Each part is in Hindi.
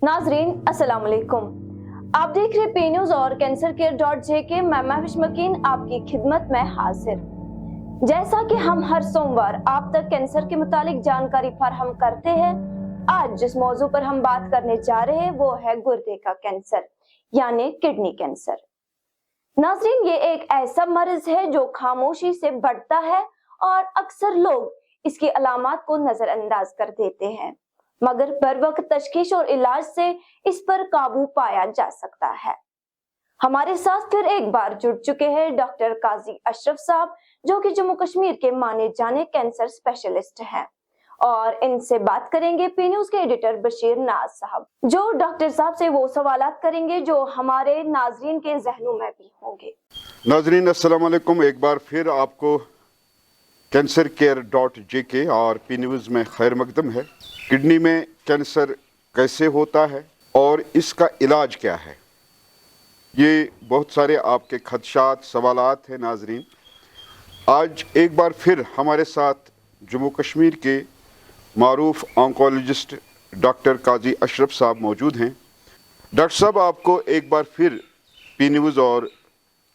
नाजरीन अस्सलाम वालेकुम। आप देख रहे पे न्यूज और कैंसर केयर .jk। मैं महविश मकीन आपकी खिदमत में हाजिर। जैसा कि हम हर सोमवार आप तक कैंसर के मुतालिक जानकारी फराहम करते हैं, आज जिस मौजू पर हम बात करने जा रहे हैं वो है गुर्दे का कैंसर यानी किडनी कैंसर। नाजरीन, ये एक ऐसा मर्ज है जो खामोशी से बढ़ता है और अक्सर लोग इसकी अलामात को नजरअंदाज कर देते हैं, मगर बर वक्त तशखीस और इलाज से इस पर काबू पाया जा सकता है। हमारे साथ फिर एक बार जुड़ चुके हैं डॉक्टर काजी अशरफ साहब, जो कि जम्मू कश्मीर के माने जाने कैंसर स्पेशलिस्ट हैं, और इनसे बात करेंगे पी न्यूज के एडिटर बशीर नाज साहब, जो डॉक्टर साहब से वो सवालात करेंगे जो हमारे नाजरीन के जहनों में भी होंगे। नाजरीन अस्सलाम वालेकुम, एक बार फिर आपको कैंसर केयर .jk और पी न्यूज़ में खैर मकदम है। किडनी में कैंसर कैसे होता है और इसका इलाज क्या है, ये बहुत सारे आपके खदशात सवालात हैं। नाजरीन, आज एक बार फिर हमारे साथ जम्मू कश्मीर के मारूफ ऑन्कोलॉजिस्ट डॉक्टर काजी अशरफ साहब मौजूद हैं। डॉक्टर साहब, आपको एक बार फिर पी न्यूज़ और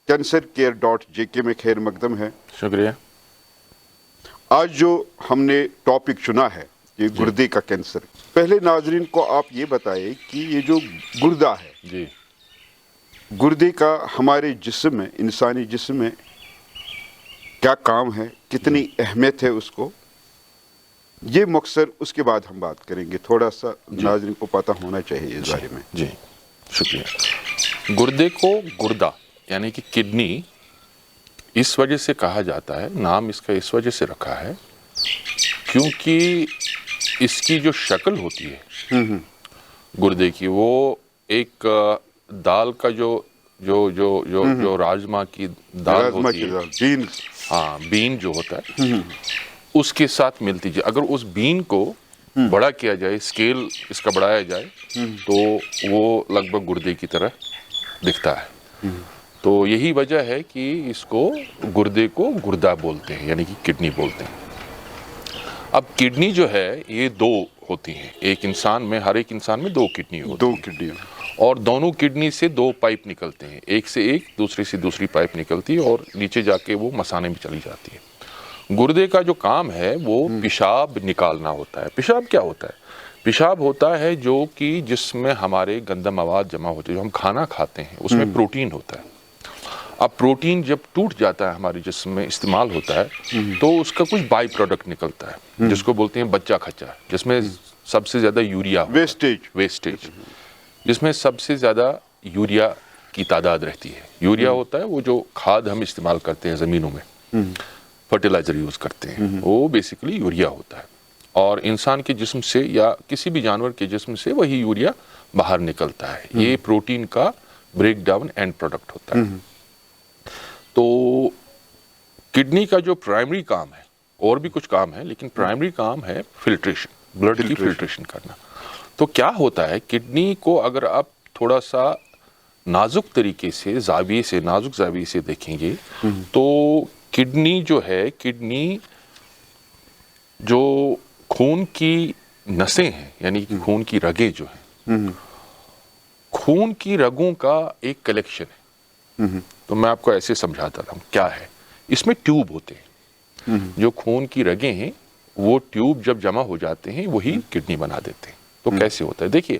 कैंसर केयर .jk में खैर मकदम है। शुक्रिया। आज जो हमने टॉपिक चुना है ये गुर्दे का कैंसर। पहले नाजरीन को आप ये बताइए कि ये जो गुर्दा है जी, गुर्दे का हमारे जिस्म में, इंसानी जिस्म में क्या काम है, कितनी अहमियत है उसको, ये मकसद उसके बाद हम बात करेंगे। थोड़ा सा नाजरीन को पता होना चाहिए इस बारे में। जी शुक्रिया। गुर्दे को गुर्दा यानी कि किडनी इस वजह से कहा जाता है, नाम इसका इस वजह से रखा है क्योंकि इसकी जो शक्ल होती है गुर्दे की, वो एक दाल का जो राजमा की दाल होती है, बीन, हाँ बीन जो होता है उसके साथ मिलती है। अगर उस बीन को बड़ा किया जाए, स्केल इसका बढ़ाया जाए, तो वो लगभग गुर्दे की तरह दिखता है। तो यही वजह है कि इसको गुर्दे को गुर्दा बोलते हैं यानी कि किडनी बोलते हैं। अब किडनी जो है ये दो होती हैं, एक इंसान में, हर एक इंसान में दो किडनी होती है। दो किडनी, और दोनों किडनी से दो पाइप निकलते हैं, एक से एक, दूसरी से दूसरी पाइप निकलती है और नीचे जाके वो मसाने में चली जाती है। गुर्दे का जो काम है वो पेशाब निकालना होता है। पेशाब क्या होता है? पेशाब होता है जो कि जिसमें हमारे गंदा मवाद जमा होते हैं, जो हम खाना खाते हैं उसमें प्रोटीन होता है। अब प्रोटीन जब टूट जाता है हमारे जिस्म में इस्तेमाल होता है तो उसका कुछ बाई प्रोडक्ट निकलता है जिसको बोलते हैं बच्चा खच्चा, जिसमें सबसे ज़्यादा यूरिया, वेस्टेज जिसमें सबसे ज़्यादा यूरिया की तादाद रहती है। यूरिया होता है वो जो खाद हम इस्तेमाल करते हैं ज़मीनों में, फर्टिलाइज़र यूज़ करते हैं, वो बेसिकली यूरिया होता है। और इंसान के जिस्म से या किसी भी जानवर के जिस्म से वही यूरिया बाहर निकलता है। ये प्रोटीन का ब्रेक डाउन एंड प्रोडक्ट होता है। तो किडनी का जो प्राइमरी काम है, और भी कुछ काम है लेकिन प्राइमरी काम है फिल्ट्रेशन, ब्लड की फिल्ट्रेशन करना। तो क्या होता है, किडनी को अगर आप थोड़ा सा नाजुक तरीके से, नाजुक जाविये से देखेंगे तो किडनी जो है, किडनी जो खून की नसें हैं यानी कि खून की रगें जो हैं, खून की रगों का एक कलेक्शन है। तो मैं आपको ऐसे समझाता था क्या है। इसमें ट्यूब होते हैं, जो खून की रगें हैं वो ट्यूब जब जमा हो जाते हैं वही किडनी बना देते हैं। तो कैसे होता है, देखिए,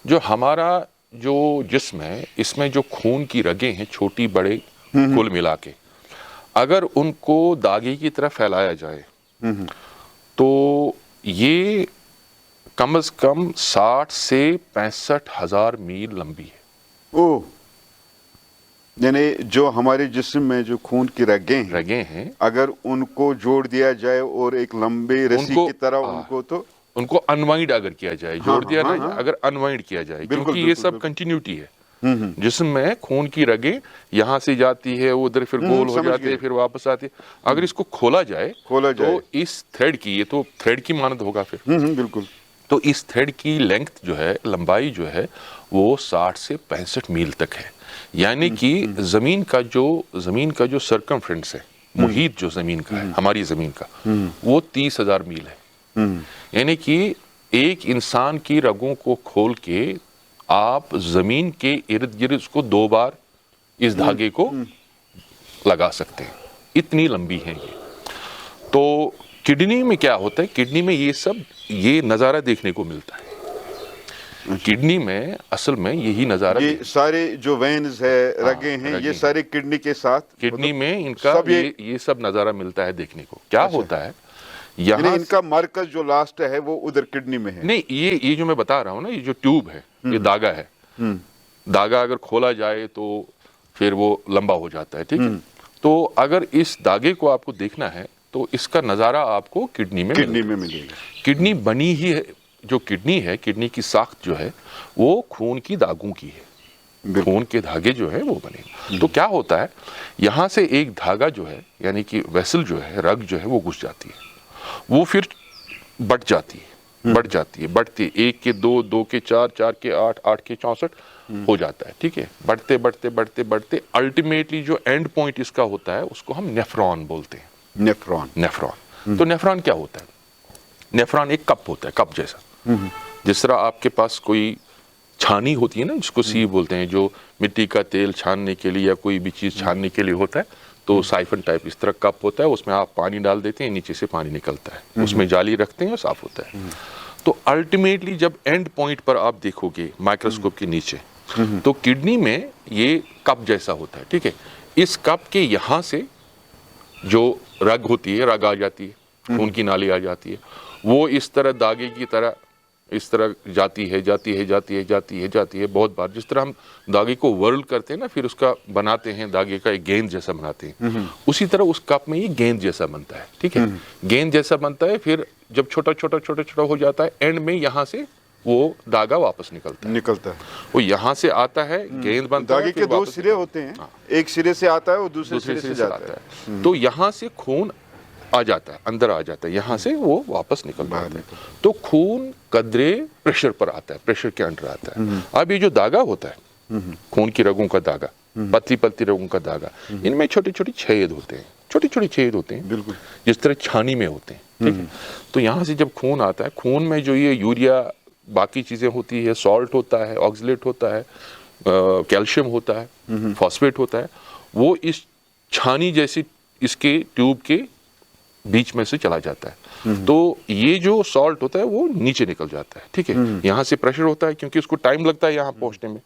जो हमारा जो जिस्म है इसमें जो खून की रगें हैं, छोटी बड़े कुल मिला के, अगर उनको दागे की तरह फैलाया जाए तो ये कम से कम 60 से 65 हजार मील लंबी है। ओह, यानी जो हमारे जिस्म में जो खून की रगें हैं, अगर उनको जोड़ दिया जाए और एक लंबे रस्सी की तरह उनको अनवाइंड अगर किया जाए, जोड़ दिया ना, अगर अनवाइंड किया जाए, क्योंकि ये सब कंटिन्यूटी है। जिस्म में खून की रगें यहाँ से जाती है, उधर फिर गोल हो जाती है, फिर वापस आती है। अगर इसको खोला जाए तो इस थ्रेड की, ये तो थ्रेड की मानद होगा फिर, बिल्कुल। तो इस थ्रेड की लेंथ जो है, लंबाई जो है, वो 60 से 65 मील तक है। यानी कि जमीन का जो सरकमफ्रेंस है, मुहीत जो जमीन का है, हमारी जमीन का, वो 30,000 मील है। यानी कि एक इंसान की रगों को खोल के आप जमीन के इर्द गिर्द उसको 2 बार इस धागे को लगा सकते हैं, इतनी लंबी है ये। तो किडनी में क्या होता है, किडनी में ये नज़ारा देखने को मिलता है। किडनी में असल में यही नज़ारा, ये सारे जो वेन्स है, रगे हैं, ये सारे किडनी के साथ, किडनी में इनका सब ये सब नज़ारा मिलता है देखने को। क्या होता है यहाँ, इनका मरकज जो लास्ट है वो उधर किडनी में है। नहीं, ये जो मैं बता रहा हूँ ना, ये जो ट्यूब है, ये दागा है, दागा अगर खोला जाए तो फिर वो लंबा हो जाता है, ठीक है। तो अगर इस दागे को आपको देखना है तो इसका नज़ारा आपको किडनी में मिलेगा। किडनी बनी ही है, जो किडनी है, किडनी की साख्त जो है वो खून की दागों की है, खून के धागे जो है वो बने। तो क्या होता है, यहाँ से एक धागा जो है, यानी कि वेसल जो है, रग जो है वो घुस जाती है, वो फिर बढ़ जाती है, बढ़ती है, 1 के 2, 2 के 4, 4 के 8, 8 के 64 हो जाता है, ठीक है। बढ़ते अल्टीमेटली जो एंड पॉइंट इसका होता है उसको हम नेफ्रॉन बोलते हैं। नेफ्रॉन। तो नेफ्रॉन क्या होता है, नेफ्रॉन एक कप होता है, कप जैसा। जिस तरह आपके पास कोई छानी होती है ना, जिसको सीव बोलते हैं, जो मिट्टी का तेल छानने के लिए या कोई भी चीज़ छानने के लिए होता है, तो साइफन टाइप इस तरह कप होता है, उसमें आप पानी डाल देते हैं, नीचे से पानी निकलता है, उसमें जाली रखते हैं और साफ होता है। तो अल्टीमेटली जब एंड पॉइंट पर आप देखोगे माइक्रोस्कोप के नीचे, तो किडनी में ये कप जैसा होता है, ठीक है। इस कप के यहाँ से जो रग होती है, रग आ जाती है, खून की नाली आ जाती है, वो इस तरह दागे की तरह इस तरह जाती है बहुत बार। जिस तरह हम दागे को वर्ल करते हैं ना, फिर उसका बनाते हैं, दागे का एक गेंद जैसा बनाते हैं, उसी तरह उस कप में ये गेंद जैसा बनता है, ठीक है। गेंद जैसा बनता है, फिर जब छोटा हो जाता है, एंड में यहाँ से वो दागा वापस निकलता है। वो यहाँ से आता है, गेंद बनता है, दागे के 2 सिरे होते हैं, एक सिरे से आता है और दूसरे सिरे से जाता है। तो यहाँ से खून आ जाता है, अंदर आ जाता है, यहाँ से वो वापस निकल आता है। तो खून कदरे प्रेशर पर आता है, प्रेशर के अंडर आता है। अब ये जो दागा होता है, खून की रगों का दागा, पतली रगों का दागा, इनमें छोटे छेद होते हैं, बिल्कुल जिस तरह छानी में होते हैं, ठीक है। तो यहाँ से जब खून आता है, खून में जो ये यूरिया बाकी चीजें होती है, सॉल्ट होता है, ऑक्सलेट होता है, कैल्शियम होता है, फॉस्फेट होता है, वो इस छानी जैसी इसके ट्यूब के बीच में से चला जाता है। तो ये जो सॉल्ट होता है वो नीचे निकल जाता है, ठीक है। यहाँ से प्रेशर होता है, क्योंकि उसको टाइम लगता है यहाँ पहुंचने में,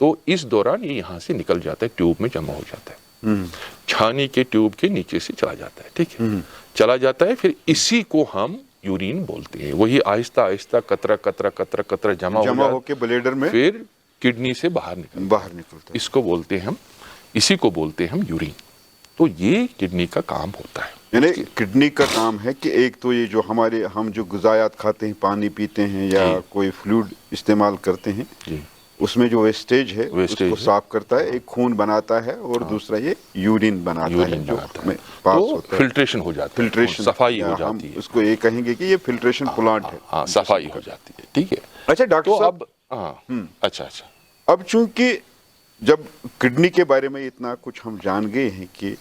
तो इस दौरान ये यहाँ से निकल जाता है, ट्यूब में जमा हो जाता है, छानी के ट्यूब के नीचे से चला जाता है, ठीक है, चला जाता है। फिर इसी को हम यूरिन बोलते हैं। वही आहिस्ता आहिस्ता कतरा जमा होके ब्लेडर में फिर किडनी से बाहर निकलता है। इसको बोलते हैं हम, इसी को बोलते हैं हम यूरिन। तो ये किडनी का काम होता है। यानी किडनी का काम है कि एक तो ये जो हम जो गुजायात खाते हैं, पानी पीते हैं या कोई फ्लूइड इस्तेमाल करते हैं, उसमें जो वेस्टेज है उसको साफ करता है, एक खून बनाता है, और दूसरा ये यूरिन बनाता है, जो में पास होता है, फिल्ट्रेशन हो जाता है, फिल्ट्रेशन, सफाई हो जाती है। उसको ये कहेंगे कि ये फिल्ट्रेशन प्लांट है। हाँ, सफाई हो जाती है, ठीक है। अच्छा डॉक्टर साहब, अच्छा, अब चूंकि जब किडनी के बारे में इतना कुछ हम जान गए हैं कि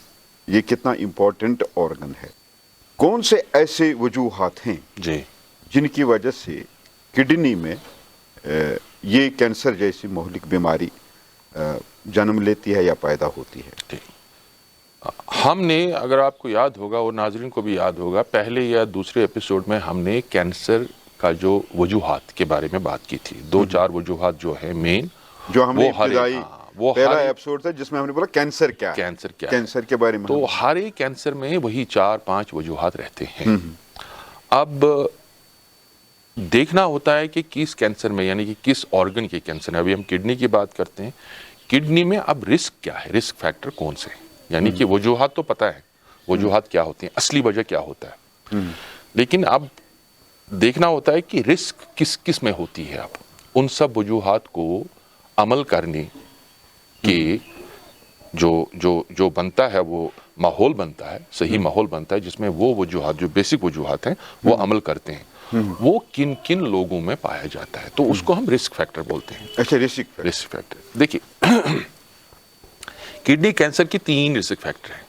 ये कितना इम्पोर्टेंट ऑर्गन है, कौन से ऐसे वजूहात हैं जी जिनकी वजह से किडनी में ये कैंसर जैसी मोहलिक बीमारी जन्म लेती है या पैदा होती है? हमने, अगर आपको याद होगा और नाजरीन को भी याद होगा, पहले या दूसरे एपिसोड में हमने कैंसर का जो वजूहात के बारे में बात की थी। 2-4 वजूहात जो है मेन, जो हमने वो पहला एपिसोड था जिसमें हमने बोला कैंसर क्या है, कैंसर के बारे में। तो हर एक कैंसर में वही 4-5 वजूहात रहते हैं। अब देखना होता है कि किस कैंसर में, यानी कि किस ऑर्गन के कैंसर है। अभी हम किडनी की बात करते हैं, किडनी में अब रिस्क क्या है, रिस्क फैक्टर कौन से, यानी कि वजूहात तो पता है, वजूहात क्या होती हैं, असली वजह क्या होता है, लेकिन अब देखना होता है कि रिस्क किस किस में होती है। अब उन सब वजूहात को अमल करने के जो बनता है, वो माहौल बनता है, सही माहौल बनता है, जिसमें वो वजूहात, जो बेसिक वजूहात हैं, वो अमल करते हैं। वो किन किन लोगों में पाया जाता है, तो उसको हम रिस्क फैक्टर बोलते हैं। अच्छा, रिस्क फैक्टर देखिए, किडनी कैंसर की 3 रिस्क फैक्टर हैं,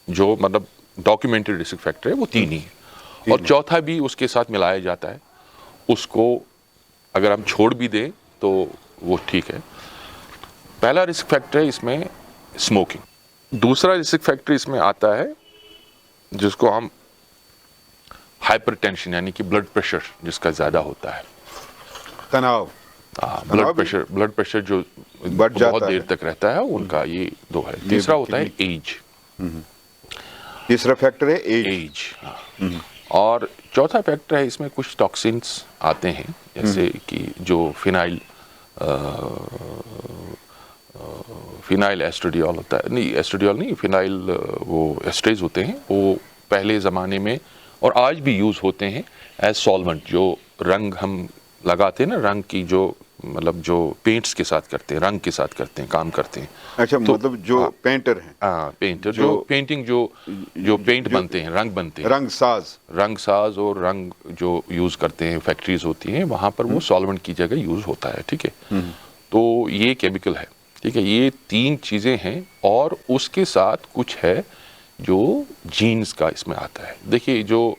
जो मतलब डॉक्यूमेंटेड रिस्क फैक्टर है, वो 3 ही है, और चौथा भी उसके साथ मिलाया जाता है। उसको अगर हम छोड़ भी दें तो वो ठीक है। पहला रिस्क फैक्टर है इसमें स्मोकिंग। दूसरा रिस्क फैक्टर इसमें आता है जिसको हम हाइपरटेंशन यानी कि ब्लड प्रेशर जिसका ज़्यादा होता है, तनाव, ब्लड प्रेशर जो बढ़ जाता बहुत है। देर तक रहता है, उनका ये दो है। तीसरा होता है एज। तीसरा फैक्टर है एज। एज और चौथा फैक्टर है इसमें कुछ टॉक्सिन्स आते हैं, जैसे कि जो फिनाइल एस्ट्रेडियोल होता है, नहीं एस्ट्रेडियोल नहीं, फिनाइल वो एस्ट्रेज होते हैं, वो पहले ज़माने में और आज भी यूज़ होते हैं एज सॉल्वेंट। जो रंग हम लगाते हैं ना, रंग की जो मतलब जो पेंट्स के साथ करते हैं, रंग के साथ करते हैं, काम करते हैं। अच्छा, तो मतलब जो पेंटर हैं, पेंटर जो पेंटिंग जो पेंट बनते हैं, रंग बनते हैं, रंग साज और रंग जो यूज़ करते हैं, फैक्ट्रीज होती हैं, वहाँ पर वो सॉल्वेंट की जगह यूज़ होता है। ठीक है, तो ये केमिकल है। ठीक है, ये तीन चीज़ें हैं और उसके साथ कुछ है जो जीन्स का इसमें आता है। देखिए जो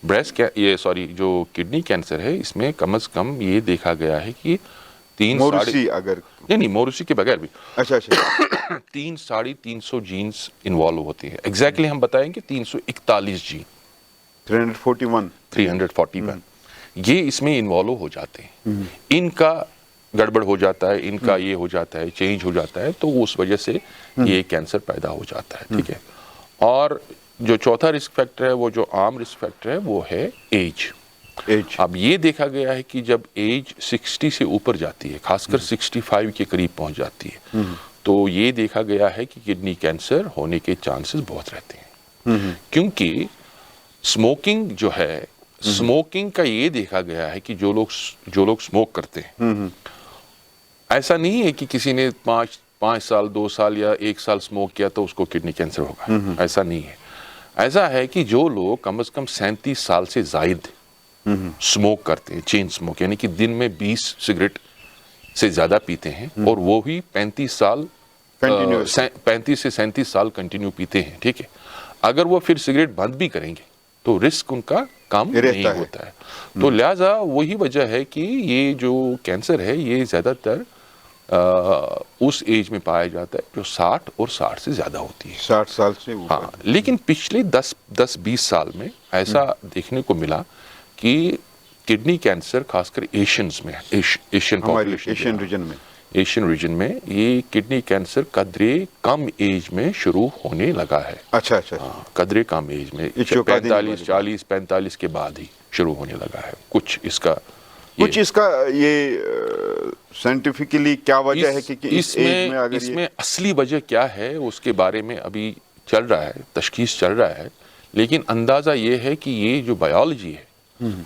जो किडनी कैंसर है, इसमें कम से कम ये देखा गया है कि मोरूसी के बगैर भी अच्छा 300-350 जीन्स इन्वॉल्व होती है। एग्जैक्टली हम बताएंगे 341 जीन 341 ये इसमें इन्वॉल्व हो जाते हैं। इनका गड़बड़ हो जाता है, इनका ये हो जाता है, चेंज हो जाता है, तो उस वजह से ये कैंसर पैदा हो जाता है। ठीक है, और जो चौथा रिस्क फैक्टर है, वो जो आम रिस्क फैक्टर है, वो है एज। अब ये देखा गया है कि जब एज 60 से ऊपर जाती है, खासकर 65 के करीब पहुंच जाती है, तो ये देखा गया है कि किडनी कैंसर होने के चांसेस बहुत रहते हैं। क्योंकि स्मोकिंग जो है, स्मोकिंग का ये देखा गया है कि जो लोग स्मोक करते हैं, ऐसा नहीं है कि किसी ने 5 साल 2 साल या 1 साल स्मोक किया तो उसको किडनी कैंसर होगा, ऐसा नहीं है। ऐसा है कि जो लोग कम से कम 37 साल से जायद स्मोक करते हैं, चेन स्मोक, यानी कि दिन में 20 सिगरेट से ज्यादा पीते हैं, और वो भी 35 से 37 साल कंटिन्यू पीते हैं। ठीक है, अगर वो फिर सिगरेट बंद भी करेंगे तो रिस्क उनका कम नहीं होता है। तो लिहाजा वही वजह है कि ये जो कैंसर है, ये ज्यादातर उस एज में पाया जाता है जो 60 और 60 से ज्यादा होती है, 60 साल से ऊपर। हाँ, लेकिन पिछले 10-20 साल में ऐसा देखने को मिला कि किडनी कैंसर खासकर एशियंस में, एशियन रीजन में ये किडनी कैंसर कदरे कम एज में शुरू होने लगा है। अच्छा हाँ, कदरे कम एज में 45 के बाद ही शुरू होने लगा है। कुछ इसका ये साइंटिफिकली क्या वजह है कि इस एज में अगर इसमें असली वजह क्या है उसके बारे में अभी चल रहा है, तशखीस चल रहा है, लेकिन अंदाजा ये है कि ये जो बायोलॉजी है,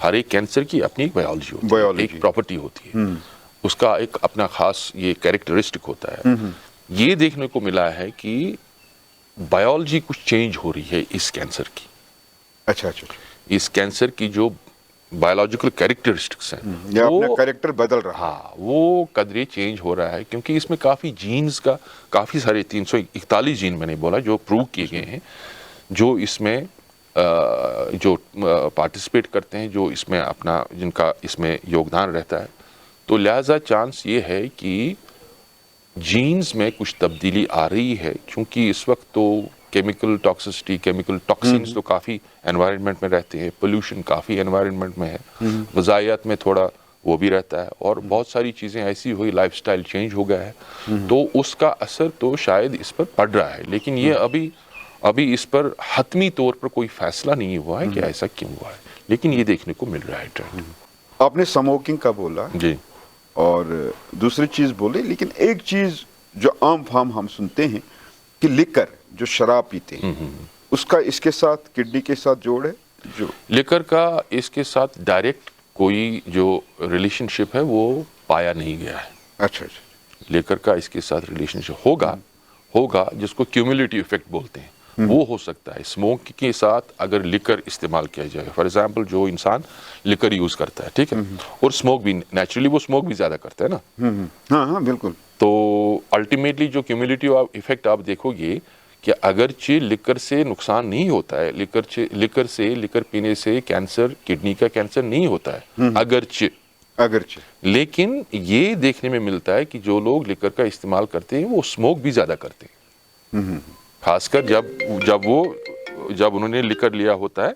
हर एक कैंसर की अपनी एक बायोलॉजी होती है, एक प्रॉपर्टी होती है, उसका एक अपना खास ये कैरेक्टरिस्टिक होता है। ये देखने को मिला है कि बायोलॉजी कुछ चेंज हो रही है इस कैंसर की। अच्छा, इस कैंसर की जो बायोलॉजिकल कैरेक्टरिस्टिक्स हैं, अपना कैरेक्टर बदल रहा है। हाँ, वो कदरे चेंज हो रहा है, क्योंकि इसमें काफ़ी जीन्स का, काफ़ी सारे 341 जीन मैंने बोला जो प्रूव किए गए हैं, जो इसमें जो पार्टिसिपेट करते हैं, जो इसमें अपना, जिनका इसमें योगदान रहता है। तो लिहाजा चांस ये है कि जीन्स में कुछ तब्दीली आ रही है, क्योंकि इस वक्त तो केमिकल टॉक्सिसिटी, केमिकल टॉक्सिन्स तो काफ़ी एनवायरनमेंट में रहते हैं, पोल्यूशन काफ़ी एनवायरनमेंट में है, ग़िज़ाइयात में थोड़ा वो भी रहता है, और बहुत सारी चीज़ें ऐसी हुई, लाइफस्टाइल चेंज हो गया है, तो उसका असर तो शायद इस पर पड़ रहा है। लेकिन ये अभी इस पर हतमी तौर पर कोई फैसला नहीं हुआ है कि ऐसा क्यों हुआ है, लेकिन ये देखने को मिल रहा है ट्रेंड। आपने स्मोकिंग का बोला जी, और दूसरी चीज बोले, लेकिन एक चीज जो आम फाम हम सुनते हैं कि लिकर, जो शराब पीते हैं, उसका इसके साथ, किडनी के साथ जोड़ है। जो लिकर का इसके साथ डायरेक्ट कोई जो रिलेशनशिप है वो पाया नहीं गया है। अच्छा, लिकर का इसके साथ रिलेशनशिप होगा जिसको क्यूमुलेटिव इफेक्ट बोलते हैं, वो हो सकता है स्मोक के साथ अगर लिकर इस्तेमाल किया जाए। फॉर एग्जांपल, जो इंसान लिकर यूज करता है, ठीक है, और स्मोक भी नेचुरली वो स्मोक भी ज्यादा करता है ना, हाँ बिल्कुल, तो अल्टीमेटली जो क्यूमुलेटिव इफेक्ट आप देखोगे कि अगरचे लिकर से नुकसान नहीं होता है, लिकर पीने से कैंसर, किडनी का कैंसर नहीं होता है, अगरचे, अगरचे लेकिन ये देखने में मिलता है कि जो लोग लिकर का इस्तेमाल करते हैं वो स्मोक भी ज्यादा करते हैं, खासकर जब उन्होंने लिकर लिया होता है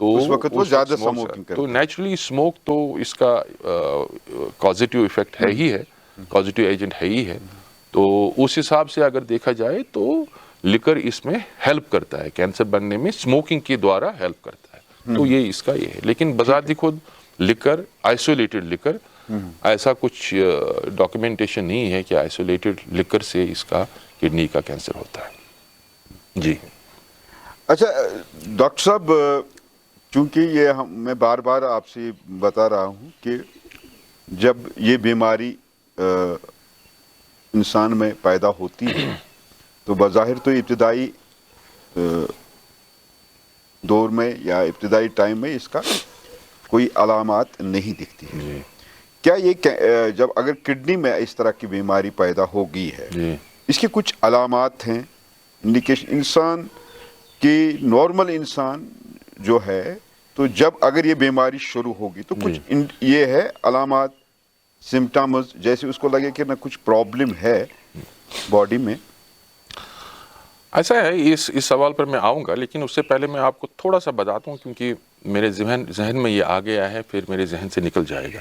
तो उस वक्त वो ज्यादा smoke स्मोकिंग तो करते हैं। नेचुरली स्मोक तो इसका पॉजिटिव इफेक्ट है ही है, पॉजिटिव एजेंट है ही है। तो उस हिसाब से अगर देखा जाए तो लिकर इसमें हेल्प करता है, कैंसर बनने में स्मोकिंग के द्वारा हेल्प करता है। तो ये इसका ये है, लेकिन बजाते खुद लिकर, आइसोलेटेड लिकर, ऐसा कुछ डॉक्यूमेंटेशन नहीं है कि आइसोलेटेड लिकर से इसका किडनी का कैंसर होता है। जी अच्छा डॉक्टर साहब, चूंकि ये मैं बार बार आपसे बता रहा हूँ कि जब ये बीमारी इंसान में पैदा होती है तो बज़ाहिर तो इब्तिदाई दौर में या इब्तिदाई टाइम में इसका कोई अलामात नहीं दिखती है। जी क्या ये जब अगर किडनी में इस तरह की बीमारी पैदा हो गई है, जी इसके कुछ अलामात हैं, इंडिकेशन इंसान की, नॉर्मल इंसान जो है, तो जब अगर ये बीमारी शुरू होगी तो कुछ ये है अलामात, सिम्टम्स, जैसे उसको लगे कि ना कुछ प्रॉब्लम है बॉडी में? ऐसा है, इस सवाल पर मैं आऊँगा, लेकिन उससे पहले मैं आपको थोड़ा सा बताता हूँ क्योंकि मेरे जहन में ये आ गया है, फिर मेरे जहन से निकल जाएगा।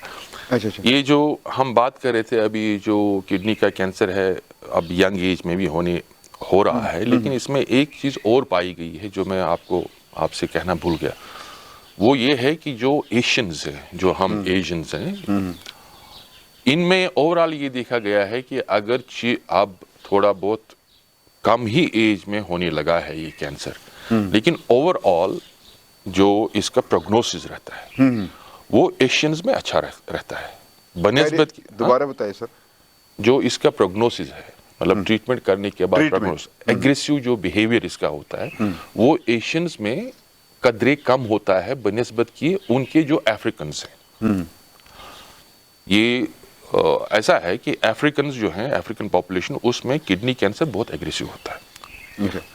अच्छा। ये जो हम बात कर रहे थे अभी, जो किडनी का कैंसर है अब यंग एज में भी हो रहा है, लेकिन इसमें एक चीज़ और पाई गई है जो मैं आपसे कहना भूल गया। वो ये है कि जो एशियंस हैं, जो हम एशियंस हैं, इनमें ओवरऑल ये देखा गया है कि अगर अब थोड़ा बहुत कम ही एज में होने लगा है ये कैंसर, लेकिन ओवरऑल जो इसका प्रोग्नोसिस रहता है वो एशियंस में अच्छा रहता है बनिस्बत। दोबारा बताइए सर। जो इसका प्रोग्नोसिस है, मतलब ट्रीटमेंट करने के बाद प्रोग्नोसिस, एग्रेसिव जो बिहेवियर इसका होता है वो एशियंस में कदरे कम होता है बनिस्बत की उनके जो अफ्रीकन्स हैं। ये ऐसा है कि अफ्रीकन्स जो हैं, अफ्रीकन पॉपुलेशन, उसमें किडनी कैंसर बहुत एग्रेसिव होता है।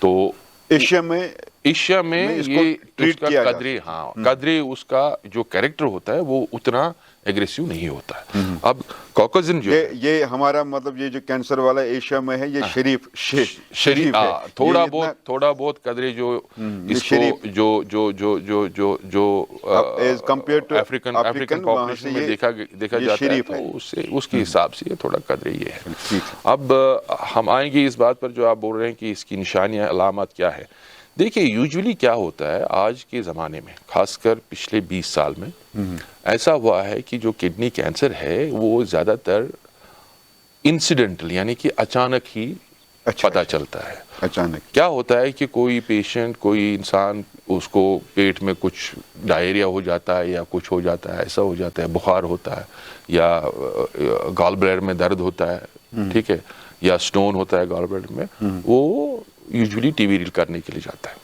तो एशिया में ये ट्रीट उसका किया कदरे, हाँ, कदरे उसका जो कैरेक्टर होता है वो उतना एग्रेसिव नहीं होता है। अब कॉकेशियन जो ये हमारा मतलब ये जो कैंसर वाला एशिया में है, ये शरीफ है। थोड़ा बहुत कदरे जो इसको जो as compare to African population में देखा जाता है, तो उसके हिसाब से ये थोड़ा कदरे ये है। अब हम आएंगे इस बात पर जो आप बोल रहे हैं कि इसकी निशानियां, अलामत क्या है। देखिए, यूजुअली क्या होता है आज के ज़माने में, खासकर पिछले 20 साल में ऐसा हुआ है कि जो किडनी कैंसर है वो ज़्यादातर इंसिडेंटल, यानी कि अचानक ही पता चलता है। अचानक क्या होता है कि कोई पेशेंट, कोई इंसान, उसको पेट में कुछ डायरिया हो जाता है या कुछ हो जाता है, ऐसा हो जाता है, बुखार होता है, या गॉल ब्लैडर में दर्द होता है, ठीक है, या स्टोन होता है गॉल ब्लैडर में, वो यूजुअली टीवी रील करने के लिए जाता है।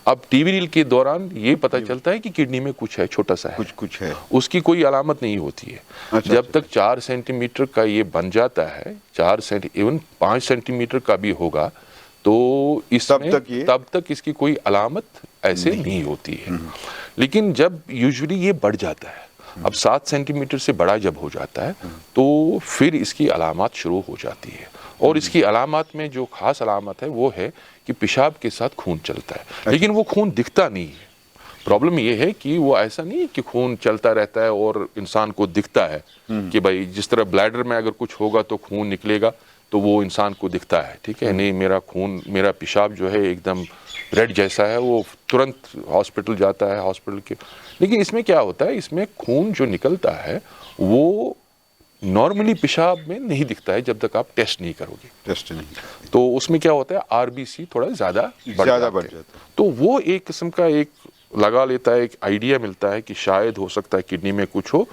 अब टीवी रील के दौरान ये पता चलता है कि किडनी में कुछ है, छोटा सा है, कुछ है, उसकी कोई अलामत नहीं होती है। जब तक 4 सेंटीमीटर का ये बन जाता है, 4 इवन 5 सेंटीमीटर का भी होगा, तो इसमें तब तक इसकी कोई अलामत ऐसे नहीं होती है। लेकिन जब यूजुअली ये बढ़ जाता है, अब 7 सेंटीमीटर से बड़ा जब हो जाता है, तो फिर इसकी अलामत शुरू हो जाती है। और इसकी अलामत में जो खास अलामत है वो है कि पेशाब के साथ खून चलता है, लेकिन वो खून दिखता नहीं है। प्रॉब्लम ये है कि वो ऐसा नहीं है कि खून चलता रहता है और इंसान को दिखता है कि भाई जिस तरह ब्लैडर में अगर कुछ होगा तो खून निकलेगा, तो वो इंसान को दिखता है, ठीक है, नहीं, मेरा पेशाब जो है एकदम रेड जैसा है, वो तुरंत हॉस्पिटल जाता है, हॉस्पिटल के। लेकिन इसमें क्या होता है, इसमें खून जो निकलता है वो नॉर्मली पेशाब में नहीं दिखता है जब तक आप टेस्ट नहीं करोगे। टेस्ट नहीं, तो उसमें क्या होता है, आरबीसी थोड़ा ज्यादा बढ़ जाता है। तो वो एक किस्म का एक लगा लेता है, एक आइडिया मिलता है कि शायद हो सकता है किडनी में कुछ हो,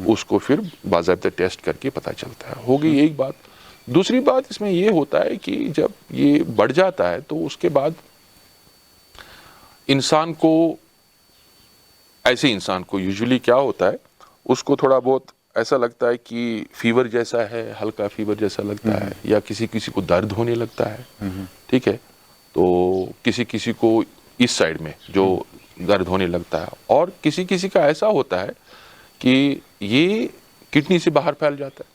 उसको फिर बाकायदा टेस्ट करके पता चलता है। हो गई एक बात। दूसरी बात इसमें ये होता है कि जब ये बढ़ जाता है तो उसके बाद इंसान को यूजुअली क्या होता है, उसको थोड़ा बहुत ऐसा लगता है कि फीवर जैसा है, हल्का फीवर जैसा लगता है, या किसी को दर्द होने लगता है, ठीक है, तो किसी को इस साइड में जो दर्द होने लगता है, और किसी का ऐसा होता है कि ये किडनी से बाहर फैल जाता है।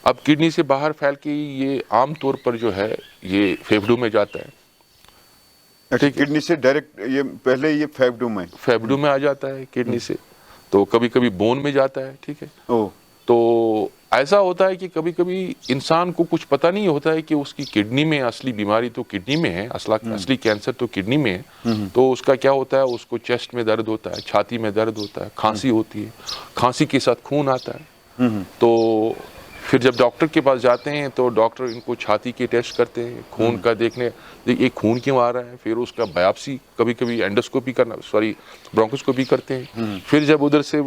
अब किडनी से बाहर फैल के ये आमतौर पर जो है ये फेफड़ों में जाता है। अच्छा, किडनी से डायरेक्ट ये पहले ये फेफड़ों में आ जाता है किडनी से, तो कभी कभी बोन में जाता है। ठीक है, ओ तो ऐसा होता है कि कभी कभी इंसान को कुछ पता नहीं होता है कि उसकी किडनी में असली बीमारी तो किडनी में है, असली कैंसर तो किडनी में है। तो उसका क्या होता है, उसको चेस्ट में दर्द होता है, छाती में दर्द होता है, खांसी होती है, खांसी के साथ खून आता है। तो फिर जब डॉक्टर के पास जाते हैं तो डॉक्टर इनको छाती के टेस्ट करते हैं, खून का देखने ये खून क्यों आ रहा है, फिर उसका बायोप्सी, कभी कभी एंडोस्कोपी ब्रोंकोस्कोपी करते हैं। फिर जब उधर से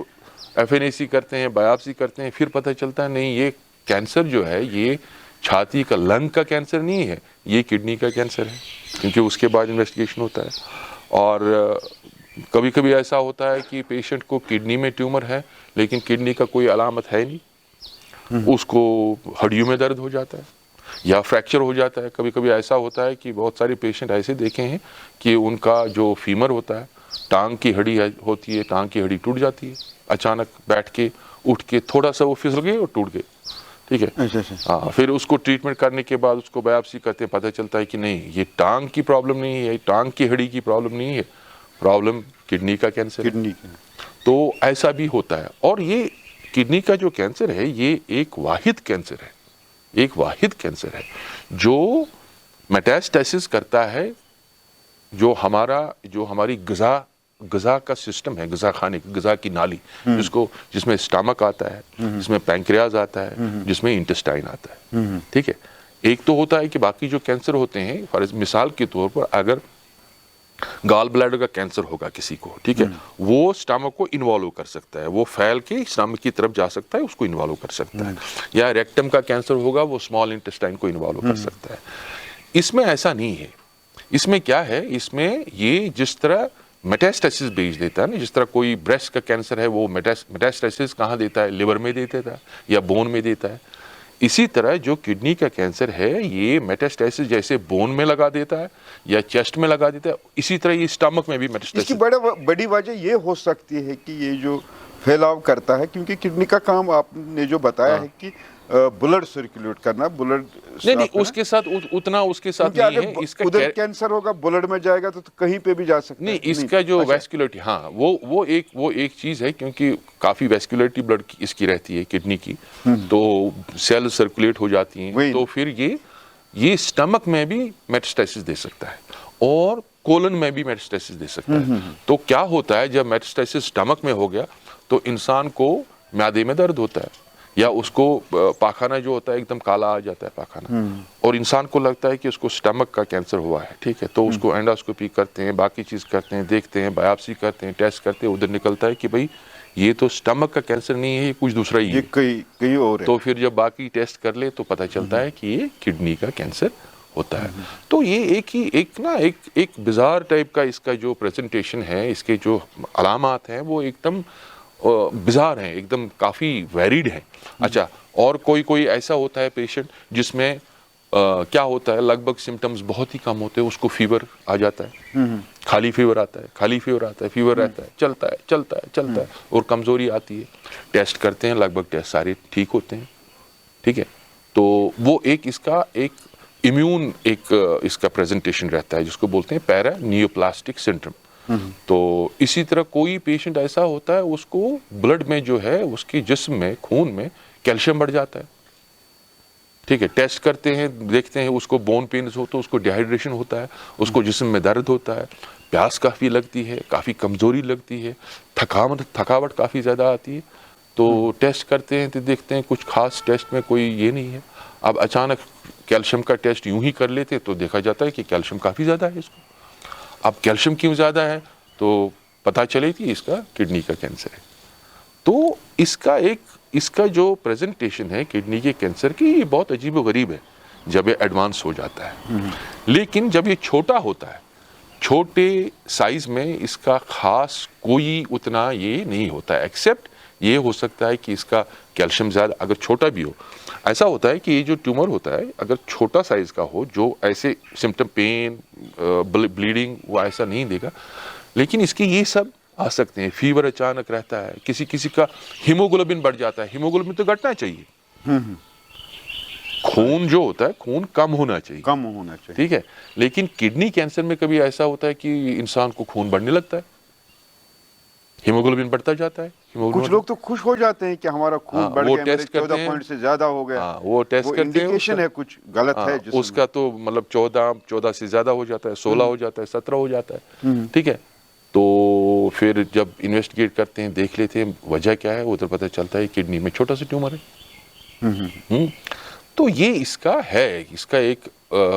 FNAC करते हैं, बायोप्सी करते हैं, फिर पता चलता है नहीं, ये कैंसर जो है ये छाती का, लंग का कैंसर नहीं है, ये किडनी का कैंसर है, क्योंकि उसके बाद इन्वेस्टिगेशन होता है। और कभी कभी ऐसा होता है कि पेशेंट को किडनी में ट्यूमर है लेकिन किडनी का कोई अलामत है नहीं, उसको हड्डियों में दर्द हो जाता है या फ्रैक्चर हो जाता है। कभी कभी ऐसा होता है कि बहुत सारे पेशेंट ऐसे देखे हैं कि उनका जो फीमर होता है, टांग की हड्डी होती है, टांग की हड्डी टूट जाती है, अचानक बैठ के उठ के थोड़ा सा वो फिसल गए और टूट गए। ठीक है, हाँ, फिर उसको ट्रीटमेंट करने के बाद उसको बायोप्सी करते हैं, पता चलता है कि नहीं, ये टांग की प्रॉब्लम नहीं है, टांग की हड्डी की प्रॉब्लम नहीं है, प्रॉब्लम किडनी का कैंसर है। तो ऐसा भी होता है। और ये किडनी का जो कैंसर है ये एक वाहिद कैंसर है, एक वाहिद कैंसर है जो मेटास्टेसिस करता है, जो हमारी गज़ा का सिस्टम है, गज़ा की नाली, जिसमें स्टमक आता है, जिसमें पैंक्रियाज आता है, जिसमें इंटेस्टाइन आता है। ठीक है, एक तो होता है कि बाकी जो कैंसर होते हैं, फॉर मिसाल के तौर पर अगर गॉल ब्लैडर का कैंसर होगा किसी को, ठीक है, वो स्टमक को इन्वॉल्व कर सकता है, वो फैल के स्टमक की तरफ जा सकता है, उसको इन्वॉल्व कर सकता है। या रेक्टम का कैंसर होगा, वो स्मॉल इंटेस्टाइन को इन्वॉल्व कर सकता है। इसमें ऐसा नहीं है। इसमें क्या है, इसमें ये जिस तरह मेटास्टेसिस भेज देता है ना, जिस तरह कोई ब्रेस्ट का कैंसर है वो मेटास्टेसिस कहाँ देता है, लिवर में देता है या बोन में देता है, इसी तरह जो किडनी का कैंसर है ये मेटास्टेसिस जैसे बोन में लगा देता है या चेस्ट में लगा देता है, इसी तरह ये स्टमक में भी मेटास्टेसिस। इसकी बड़ी वजह ये हो सकती है कि ये जो फैलाव करता है, क्योंकि किडनी का काम आपने जो बताया है कि ब्लड सर्कुलेट करना, ब्लड नहीं उसके साथ उतना उसके साथ नहीं है। इसका उधर कैंसर होगा, ब्लड में जाएगा तो कहीं पे भी जा सकता है। नहीं, इसका जो वैस्कुलरिटी, हाँ, वो एक चीज है, क्योंकि काफी वैस्कुलरिटी ब्लड की इसकी रहती है किडनी की, तो सेल सर्कुलेट हो जाती हैं, तो फिर ये स्टमक में भी मेटास्टेसिस दे सकता है और कोलन में भी मेटास्टेसिस दे सकता है। तो क्या होता है, जब मेटास्टेसिस स्टमक में हो गया तो इंसान को म्यादे में दर्द होता है, या उसको पाखाना जो होता है एकदम काला आ जाता है पाखाना, और इंसान को लगता है कि उसको स्टमक का कैंसर हुआ है। ठीक है, तो उसको एंडोस्कोपी करते हैं, बाकी चीज करते हैं, देखते हैं, बायोप्सी करते हैं, टेस्ट करते हैं, उधर निकलता है कि भाई ये तो स्टमक का कैंसर नहीं है, ये कुछ दूसरा ही है, कहीं और है। तो फिर जब बाकी टेस्ट कर ले तो पता चलता है कि ये किडनी का कैंसर होता है। तो ये एक बिजार टाइप का इसका जो प्रेजेंटेशन है, इसके जो अलामात हैं वो एकदम बिजार हैं, एकदम काफ़ी वेरिड है। अच्छा, और कोई ऐसा होता है पेशेंट जिसमें क्या होता है, लगभग सिम्टम्स बहुत ही कम होते हैं, उसको फीवर आ जाता है, खाली फीवर आता है, फीवर रहता है, चलता है और कमज़ोरी आती है। टेस्ट करते हैं, लगभग टेस्ट सारे ठीक होते हैं। ठीक है, तो वो इसका एक इम्यून इसका प्रेजेंटेशन रहता है, जिसको बोलते हैं पैरा नियोप्लास्टिक सिंड्रोम। तो इसी तरह कोई पेशेंट ऐसा होता है, उसको ब्लड में जो है, उसके जिस्म में, खून में कैल्शियम बढ़ जाता है। ठीक है, टेस्ट करते हैं, देखते हैं, उसको बोन पेन्स हो तो उसको डिहाइड्रेशन होता है, उसको जिस्म में दर्द होता है, प्यास काफ़ी लगती है, काफ़ी कमज़ोरी लगती है, थकावट काफ़ी ज़्यादा आती है। तो टेस्ट करते हैं तो देखते हैं कुछ खास टेस्ट में कोई ये नहीं है। अब अचानक कैल्शियम का टेस्ट यूं ही कर लेते तो देखा जाता है कि कैल्शियम काफ़ी ज़्यादा है इसको। अब कैल्शियम क्यों ज़्यादा है तो पता चले कि इसका किडनी का कैंसर है। तो इसका जो प्रेजेंटेशन है किडनी के कैंसर की, ये बहुत अजीब व गरीब है जब ये एडवांस हो जाता है। लेकिन जब ये छोटा होता है, छोटे साइज में, इसका खास कोई उतना ये नहीं होता है, एक्सेप्ट ये हो सकता है कि इसका कैल्शियम ज़्यादा, अगर छोटा भी हो। ऐसा होता है कि ये जो ट्यूमर होता है अगर छोटा साइज का हो, जो ऐसे सिम्टम पेन, ब्लीडिंग, वो ऐसा नहीं देगा, लेकिन इसके ये सब आ सकते हैं, फीवर अचानक रहता है, किसी किसी का हीमोग्लोबिन बढ़ जाता है। हीमोग्लोबिन तो घटना चाहिए, खून जो होता है खून कम होना चाहिए, कम होना चाहिए। ठीक है। लेकिन किडनी कैंसर में कभी ऐसा होता है कि इंसान को खून बढ़ने लगता है, हीमोग्लोबिन बढ़ता जाता है। कुछ लोग तो खुश हो जाते हैं कि हमारा खून हाँ, बढ़ वो गया, मेरे टेस्ट करते 14 हैं। पॉइंट से ज्यादा हो गया। हाँ, वो टेस्ट करते हैं, इंडिकेशन उसका- है कुछ गलत है जिसमें। उसका तो मतलब 14 से ज्यादा हो जाता है, 16 हो जाता है, 17 हो जाता है, ठीक है। तो फिर जब इन्वेस्टिगेट करते हैं, देख लेते हैं वजह क्या है, उधर पता चलता है किडनी में छोटा सा ट्यूमर है। तो ये इसका है, इसका एक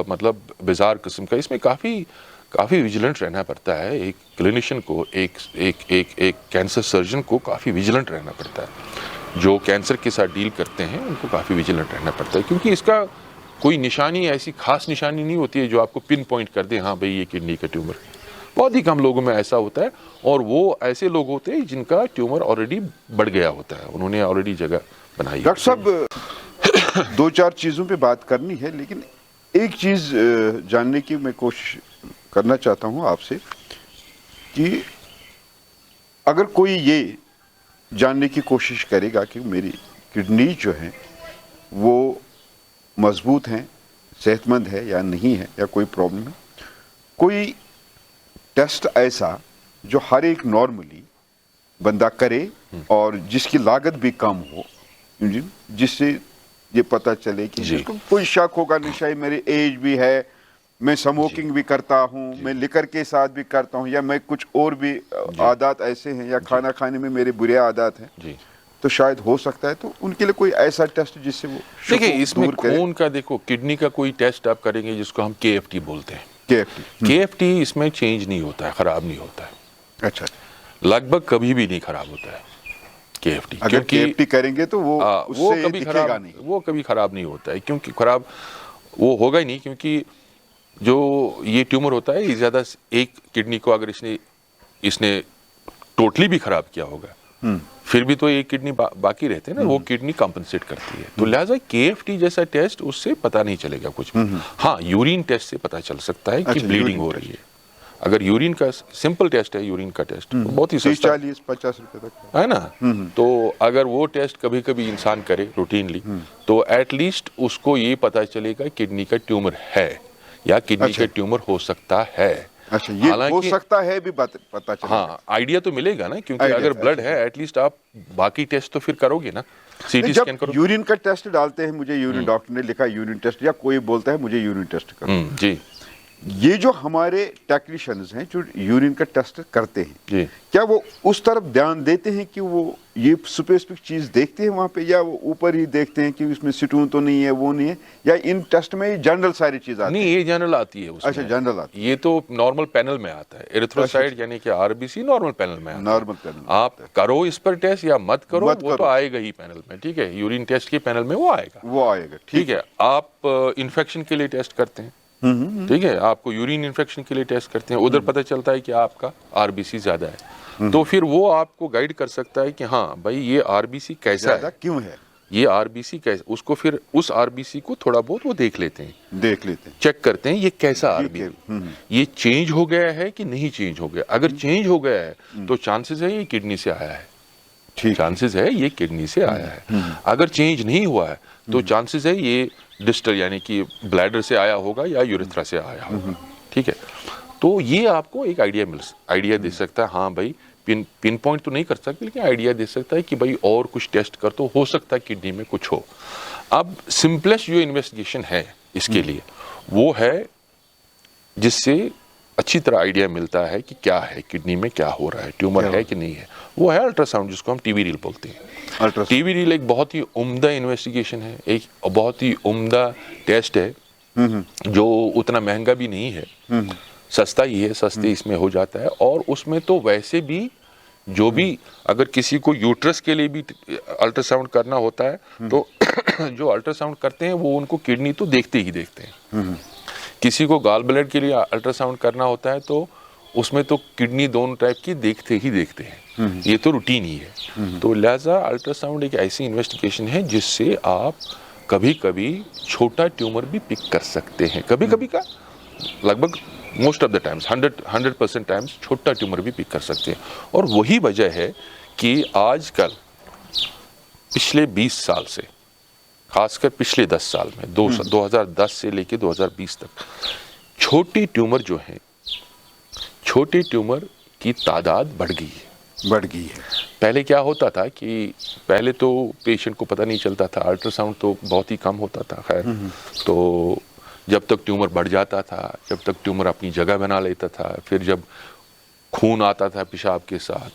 मतलब बिजार किस्म का, इसमें काफ़ी विजिलेंट रहना पड़ता है। एक क्लिनिशियन को, एक कैंसर सर्जन को काफ़ी विजिलेंट रहना पड़ता है। जो कैंसर के साथ डील करते हैं उनको काफ़ी विजिलेंट रहना पड़ता है, क्योंकि इसका कोई निशानी, ऐसी खास निशानी नहीं होती है जो आपको पिन पॉइंट कर दे, हाँ भाई ये किडनी का ट्यूमर। बहुत ही कम लोगों में ऐसा होता है, और वो ऐसे लोग होते हैं जिनका ट्यूमर ऑलरेडी बढ़ गया होता है, उन्होंने ऑलरेडी जगह बनाई। डॉक्टर साहब, 2-4 चीज़ों पे बात करनी है, लेकिन एक चीज़ जानने की मैं कोशिश करना चाहता हूँ आपसे कि अगर कोई ये जानने की कोशिश करेगा कि मेरी किडनी जो है वो मजबूत हैं, सेहतमंद है या नहीं है, या कोई प्रॉब्लम है, कोई टेस्ट ऐसा जो हर एक नॉर्मली बंदा करे और जिसकी लागत भी कम हो, जिससे ये पता चले कि जिसको कोई शक होगा नहीं, शायद मेरी एज भी है, मैं स्मोकिंग भी करता हूँ, मैं लिकर के साथ भी करता हूँ, या मैं कुछ और भी आदत ऐसे हैं, या खाना खाने में मेरे बुरे आदत हैं, तो शायद हो सकता है। तो उनके लिए कोई ऐसा टेस्ट जिससे वो देखिए, इसमें खून का, देखो किडनी का कोई टेस्ट आप करेंगे जिसको हम KFT बोलते हैं। KFT इसमें चेंज नहीं होता है, खराब नहीं होता है। अच्छा, लगभग कभी भी नहीं खराब होता है KFT। अगर KFT करेंगे तो वो कभी खराब नहीं, वो कभी खराब नहीं होता है, क्योंकि खराब वो होगा ही नहीं, क्योंकि जो ये ट्यूमर होता है, ये ज्यादा एक किडनी को अगर इसने टोटली भी खराब किया होगा, फिर भी तो एक किडनी बाकी रहते हैं ना, वो किडनी कॉम्पनसेट करती है। तो लिहाजा KFT जैसा टेस्ट उससे पता नहीं चलेगा कुछ। हाँ, यूरिन टेस्ट से पता चल सकता है कि ब्लीडिंग हो रही है। अगर यूरिन का सिंपल टेस्ट है, यूरिन का टेस्ट बहुत ही सस्ता, 40-50 रुपए तक है ना। तो अगर वो टेस्ट कभी कभी इंसान करे रूटीनली, तो एटलीस्ट उसको ये पता चलेगा किडनी का ट्यूमर है या किडनी का ट्यूमर हो सकता है। अच्छा, ये हो सकता है भी पता चलेगा। हाँ, आइडिया तो मिलेगा ना, क्योंकि अगर ब्लड है, एटलीस्ट आप बाकी टेस्ट तो फिर करोगे ना, CT स्कैन करो। यूरिन का टेस्ट डालते हैं, मुझे यूरिन, डॉक्टर ने लिखा यूरिन टेस्ट, या कोई बोलता है मुझे यूरिन टेस्ट करो, जी, ये जो हमारे टेक्नीशियंस हैं जो यूरिन का टेस्ट करते हैं, जी, क्या वो उस तरफ ध्यान देते हैं कि वो ये स्पेसिफिक चीज देखते हैं वहां पे, या वो ऊपर ही देखते हैं कि इसमें सिटून तो नहीं है, वो नहीं है, या इन टेस्ट में जनरल सारी चीज आती है? नहीं, ये जनरल आती है उसमें। अच्छा, जनरल आती है। ये तो नॉर्मल पैनल में आता है, एरिथ्रोसाइट यानी कि RBC नॉर्मल पैनल में आता है। नॉर्मल पैनल आप करो इस पर टेस्ट या मत करो, वो तो आएगा ही पैनल में, ठीक है। यूरिन टेस्ट के पैनल में वो आएगा, ठीक है। आप इन्फेक्शन के लिए टेस्ट करते हैं, ठीक है, आपको यूरिन इन्फेक्शन के लिए टेस्ट करते हैं, उधर पता चलता है कि आपका RBC ज्यादा है, तो फिर वो आपको गाइड कर सकता है कि हाँ भाई ये RBC कैसा है, क्यों है, ये RBC कैसा, उसको फिर उस RBC को थोड़ा बहुत वो देख लेते हैं, चेक करते हैं ये कैसा RBC, ये चेंज हो गया है कि नहीं चेंज हो गया। अगर चेंज हो गया है तो चांसेस है ये किडनी से आया है, चांसेस है ये किडनी से आया है। अगर चेंज नहीं हुआ है तो चांसेस है ये डिस्टल यानी कि ब्लैडर से आया होगा या यूरेथ्रा से आया होगा, ठीक है। तो ये आपको एक आइडिया दे सकता है, हाँ भाई पिन पॉइंट तो नहीं कर सकते, लेकिन आइडिया दे सकता है कि भाई और कुछ टेस्ट कर तो हो सकता है किडनी में कुछ हो। अब सिंपलेस्ट जो इन्वेस्टिगेशन है इसके लिए वो है जिससे अच्छी तरह आइडिया मिलता है कि क्या है किडनी में, क्या हो रहा है, ट्यूमर है कि नहीं है, वो है अल्ट्रासाउंड, जिसको हम टीवी रील बोलते हैं। टीवी रील एक बहुत ही उम्दा इन्वेस्टिगेशन है, एक बहुत ही उम्दा टेस्ट है, जो उतना महंगा भी नहीं है, सस्ता ही है, सस्ते इसमें हो जाता है। और उसमें तो वैसे भी जो भी अगर किसी को यूट्रस के लिए भी अल्ट्रासाउंड करना होता है तो जो अल्ट्रासाउंड करते हैं वो उनको किडनी तो देखते ही देखते हैं। किसी को गाल ब्लैडर के लिए अल्ट्रासाउंड करना होता है तो उसमें तो किडनी दोनों टाइप की देखते ही देखते हैं, ये तो रूटीन ही है। तो लिहाजा अल्ट्रासाउंड एक ऐसी इन्वेस्टिगेशन है जिससे आप कभी कभी छोटा ट्यूमर भी पिक कर सकते हैं, कभी कभी का लगभग most of the times 100% times छोटा ट्यूमर भी पिक कर सकते हैं। और वही वजह है कि आजकल पिछले 20 साल से, खासकर पिछले 10 साल में 2010 से लेकर 2020 तक छोटी ट्यूमर जो है, छोटे ट्यूमर की तादाद बढ़ गई है। पहले क्या होता था कि पहले तो पेशेंट को पता नहीं चलता था, अल्ट्रासाउंड तो बहुत ही कम होता था। खैर, तो जब तक ट्यूमर बढ़ जाता था, जब तक ट्यूमर अपनी जगह बना लेता था, फिर जब खून आता था पेशाब के साथ,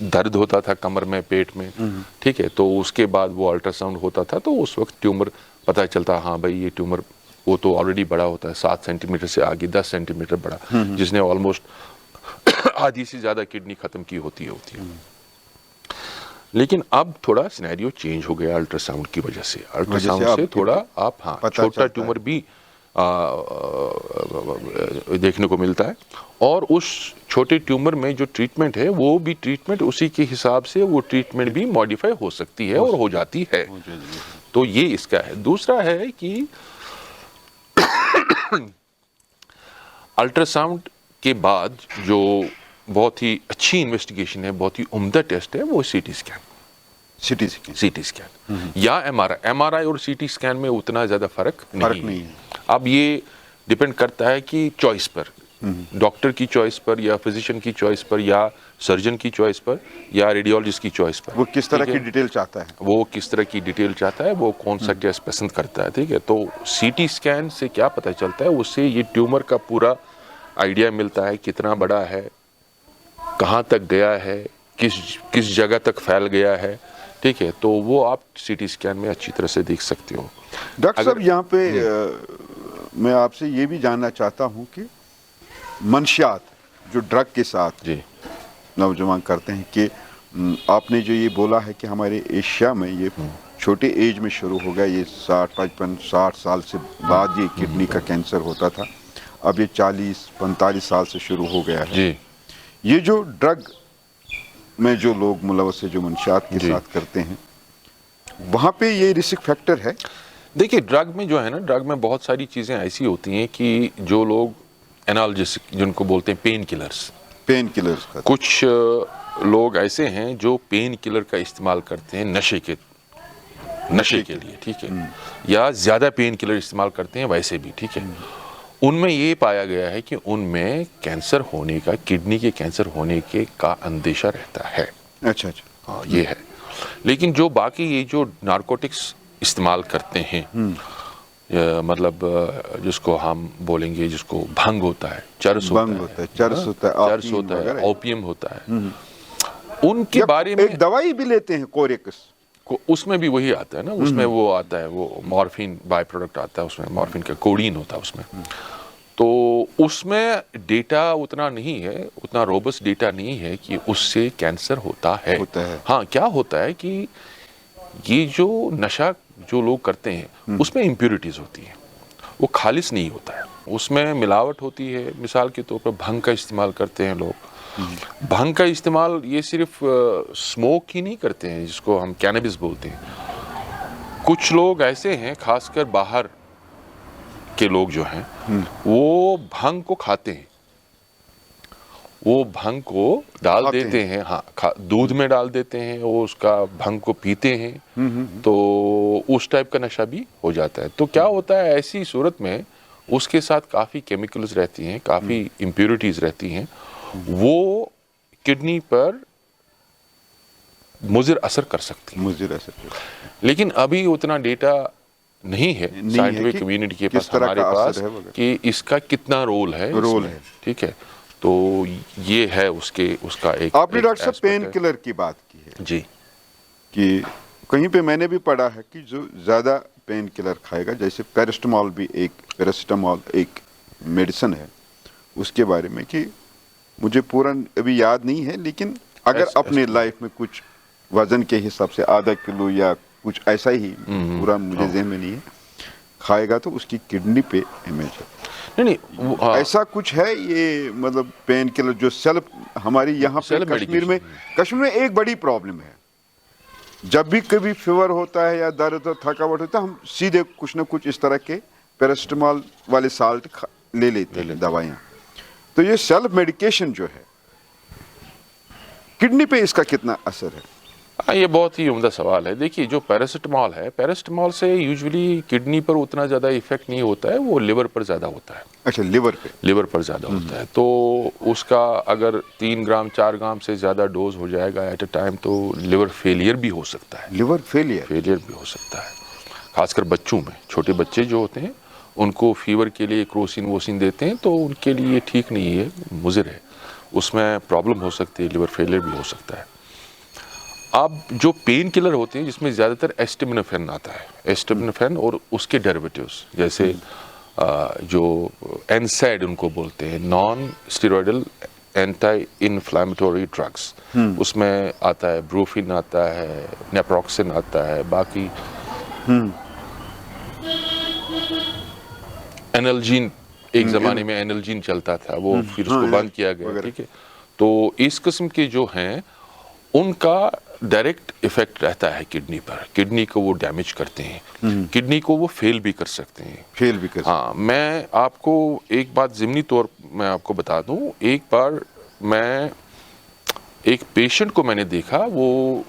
दर्द होता था कमर में, पेट में, ठीक है, तो उसके बाद वो अल्ट्रासाउंड होता था, तो उस वक्त ट्यूमर पता चलता, हाँ भाई ये ट्यूमर वो तो ऑलरेडी बड़ा होता है, 7 सेंटीमीटर से आगे 10 सेंटीमीटर बड़ा, जिसने ऑलमोस्ट आधी से ज्यादा किडनी खत्म की होती है। लेकिन अब थोड़ा सिनेरियो चेंज हो गया अल्ट्रासाउंड की वजह से। अल्ट्रासाउंड से थोड़ा आप छोटा ट्यूमर भी देखने को मिलता है, और उस छोटे ट्यूमर में जो ट्रीटमेंट है वो भी ट्रीटमेंट उसी के हिसाब से वो ट्रीटमेंट भी मॉडिफाई हो सकती है और हो जाती है। तो ये इसका है। दूसरा है कि अल्ट्रासाउंड के बाद जो बहुत ही अच्छी इन्वेस्टिगेशन है, बहुत ही उम्दा टेस्ट है, वो सीटी स्कैन या एमआरआई और सीटी स्कैन में उतना ज्यादा फर्क नहीं है। अब ये डिपेंड करता है कि चॉइस पर, डॉक्टर की चॉइस पर या फिजिशियन की चॉइस पर या सर्जन की चॉइस पर या रेडियोलॉजिस्ट की चॉइस पर, वो किस तरह की डिटेल चाहता है, वो कौन सा टेस्ट पसंद करता है। ठीक है, तो सीटी स्कैन से क्या पता चलता है, उससे ये ट्यूमर का पूरा आइडिया मिलता है, कितना बड़ा है, कहाँ तक गया है, किस जगह तक फैल गया है। ठीक है, तो वो आप सीटी स्कैन में अच्छी तरह से देख सकते हो। डॉक्टर साहब, यहाँ पे मैं आपसे ये भी जानना चाहता हूँ कि मंशियात जो ड्रग के साथ जी नौजवान करते हैं, कि आपने जो ये बोला है कि हमारे एशिया में ये छोटे एज में शुरू हो गया, ये 60 साल से बाद ये किडनी का कैंसर होता था, अब ये 40-45 साल से शुरू हो गया है जी। ये जो ड्रग में जो लोग मुलवस है, जो मंशियात के साथ करते हैं, वहाँ पे ये रिस्क फैक्टर है। देखिए, ड्रग में जो है ना, ड्रग में बहुत सारी चीज़ें ऐसी होती हैं कि जो लोग एनाल्जेसिक, जिनको बोलते हैं पेन किलर्स का, कुछ लोग ऐसे हैं जो पेन किलर का इस्तेमाल करते हैं नशे के लिए, ठीक है, या ज़्यादा पेन किलर इस्तेमाल करते हैं वैसे भी, ठीक है। उनमें ये पाया गया है कि उनमें कैंसर होने का, किडनी के कैंसर होने के का अंदेशा रहता है। अच्छा, हाँ, ये है। लेकिन जो बाकी ये जो नारकोटिक्स इस्तेमाल करते हैं, मतलब जिसको हम बोलेंगे, जिसको भंग होता है, चरस होता है, ओपियम होता है, उनके बारे में एक दवाई भी लेते हैं कोरेक्स, उसमें भी वही आता है ना, उसमें वो आता है, वो मॉर्फिन बाय प्रोडक्ट आता है, उसमें मॉर्फिन का कोडीन होता है उसमें। तो उसमें डेटा उतना नहीं है, उतना रोबस्ट डेटा नहीं है कि उससे कैंसर होता है। हाँ, क्या होता है कि ये जो नशा जो लोग करते हैं उसमें इम्प्यूरिटीज होती है, वो खालिस नहीं होता है, उसमें मिलावट होती है। मिसाल के तौर पर भंग का इस्तेमाल करते हैं लोग। भंग का इस्तेमाल ये सिर्फ स्मोक ही नहीं करते हैं, जिसको हम कैनबिस बोलते हैं। कुछ लोग ऐसे हैं, खासकर बाहर के लोग जो हैं, वो भंग को खाते हैं, वो भंग को डाल देते हैं, हाँ, दूध में डाल देते हैं, वो उसका भंग को पीते हैं, तो उस टाइप का नशा भी हो जाता है। तो क्या होता है, ऐसी सूरत में उसके साथ काफ़ी केमिकल्स रहती हैं, काफ़ी इम्प्यूरिटीज़ रहती हैं, वो किडनी पर मुज़िर असर कर सकती है। लेकिन अभी उतना डेटा नहीं है साइंटिफिक कम्युनिटी के पास, हमारे पास, कि इसका कितना रोल है। ठीक है, तो ये है उसका एक। आपने डॉक्टर साहब पेन किलर की बात की है जी, कि कहीं पे मैंने भी पढ़ा है कि जो ज्यादा पेन किलर खाएगा, जैसे पैरासिटामोल एक मेडिसिन है, उसके बारे में, कि मुझे पूरा अभी याद नहीं है, लेकिन अगर अपने लाइफ में कुछ वजन के हिसाब से आधा किलो या कुछ ऐसा ही, पूरा मुझे ज़हन में नहीं है, खाएगा तो उसकी किडनी पे इमेज है। नहीं, ऐसा कुछ है ये, मतलब पेन किलर जो सेल्फ हमारी यहाँ पे कश्मीर में एक बड़ी प्रॉब्लम है। जब भी कभी फीवर होता है या दर्द और थकावट होता है, हम सीधे कुछ ना कुछ इस तरह के पैरासिटामोल वाले साल्ट ले लेते हैं, दवाइयाँ। तो ये सेल्फ मेडिकेशन जो है किडनी पे इसका कितना असर है? हाँ, ये बहुत ही उम्दा सवाल है। देखिए, जो पैरासिटामॉल है, पैरासिटामॉल से यूजुअली किडनी पर उतना ज़्यादा इफेक्ट नहीं होता है, वो लिवर पर ज़्यादा होता है। अच्छा, लिवर पर ज़्यादा होता है। तो उसका अगर 3 ग्राम 4 ग्राम से ज़्यादा डोज हो जाएगा एट अ टाइम, तो लिवर फेलियर भी हो सकता है। लिवर फेलियर भी हो सकता है, खासकर बच्चों में। छोटे बच्चे जो होते हैं उनको फीवर के लिए क्रोसिन वोसिन देते हैं, तो उनके लिए ठीक नहीं है, मुज़िर है, उसमें प्रॉब्लम हो सकती है, लिवर फेलियर भी हो सकता है। अब जो पेन किलर होते हैं जिसमें ज़्यादातर एस्टामिनोफेन आता है, एस्टामिनोफेन और उसके डेरिवेटिव्स, जैसे जो एनसैड उनको बोलते हैं, non steroidal anti inflammatory drugs, उसमें आता है ब्रूफिन, आता है नेप्रोक्सिन, आता है बाकी एनल्जीन, एक ज़माने में एनल्जीन चलता था, वो फिर उसको बंद किया गया, ठीक है। तो इस किस्म के जो हैं उनका डायरेक्ट इफेक्ट रहता है किडनी पर, किडनी को वो डैमेज करते हैं, किडनी को वो फेल भी कर सकते हैं। हाँ, मैं आपको एक बात ज़िमनी तौर मैं आपको बता दूं, एक बार मैं एक पेशेंट को मैंने देखा, वो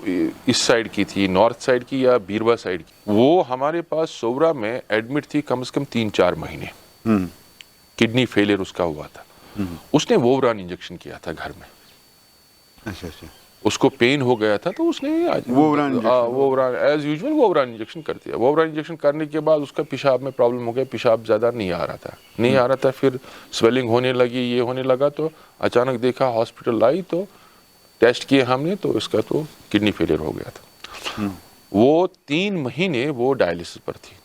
इस साइड की थी, नॉर्थ साइड की या बीरवा साइड की, वो हमारे पास सोवरा में एडमिट थी कम से कम 3-4 महीने, किडनी फेलियर उसका हुआ था। उसने वोवरान इंजेक्शन किया था घर में। अच्छा, उसको पेन हो गया था, तो उसने वोवरान एज यूजुअल वोवरान इंजेक्शन कर दिया। वोवरान इंजेक्शन करने के बाद उसका पेशाब में प्रॉब्लम हो गया, पेशाब ज़्यादा नहीं आ रहा था, फिर स्वेलिंग होने लगी, ये होने लगा, तो अचानक देखा, हॉस्पिटल लाई, तो टेस्ट किए हमने, तो इसका तो किडनी फेलियर हो गया था। वो 3 महीने वो डायलिसिस पर थी,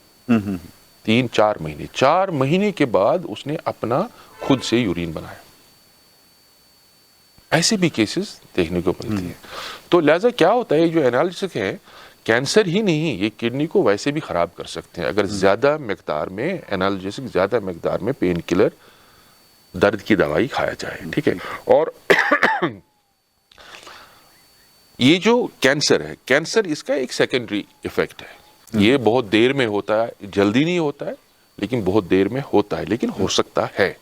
3-4 महीने। 4 महीने के बाद उसने अपना खुद से यूरिन बनाया। ऐसे भी केसेस देखने को मिलती है। तो लिहाजा क्या होता है, जो एनालिसिस है, कैंसर ही नहीं, ये किडनी को वैसे भी खराब कर सकते हैं अगर ज़्यादा मकदार में एनाल्जेसिक, ज़्यादा मकदार में पेन किलर, दर्द की दवाई खाया जाए, ठीक है। और ये जो कैंसर है, कैंसर इसका एक सेकेंडरी इफेक्ट है। ये बहुत देर में होता है, जल्दी नहीं होता है, लेकिन बहुत देर में होता है, लेकिन हो सकता है।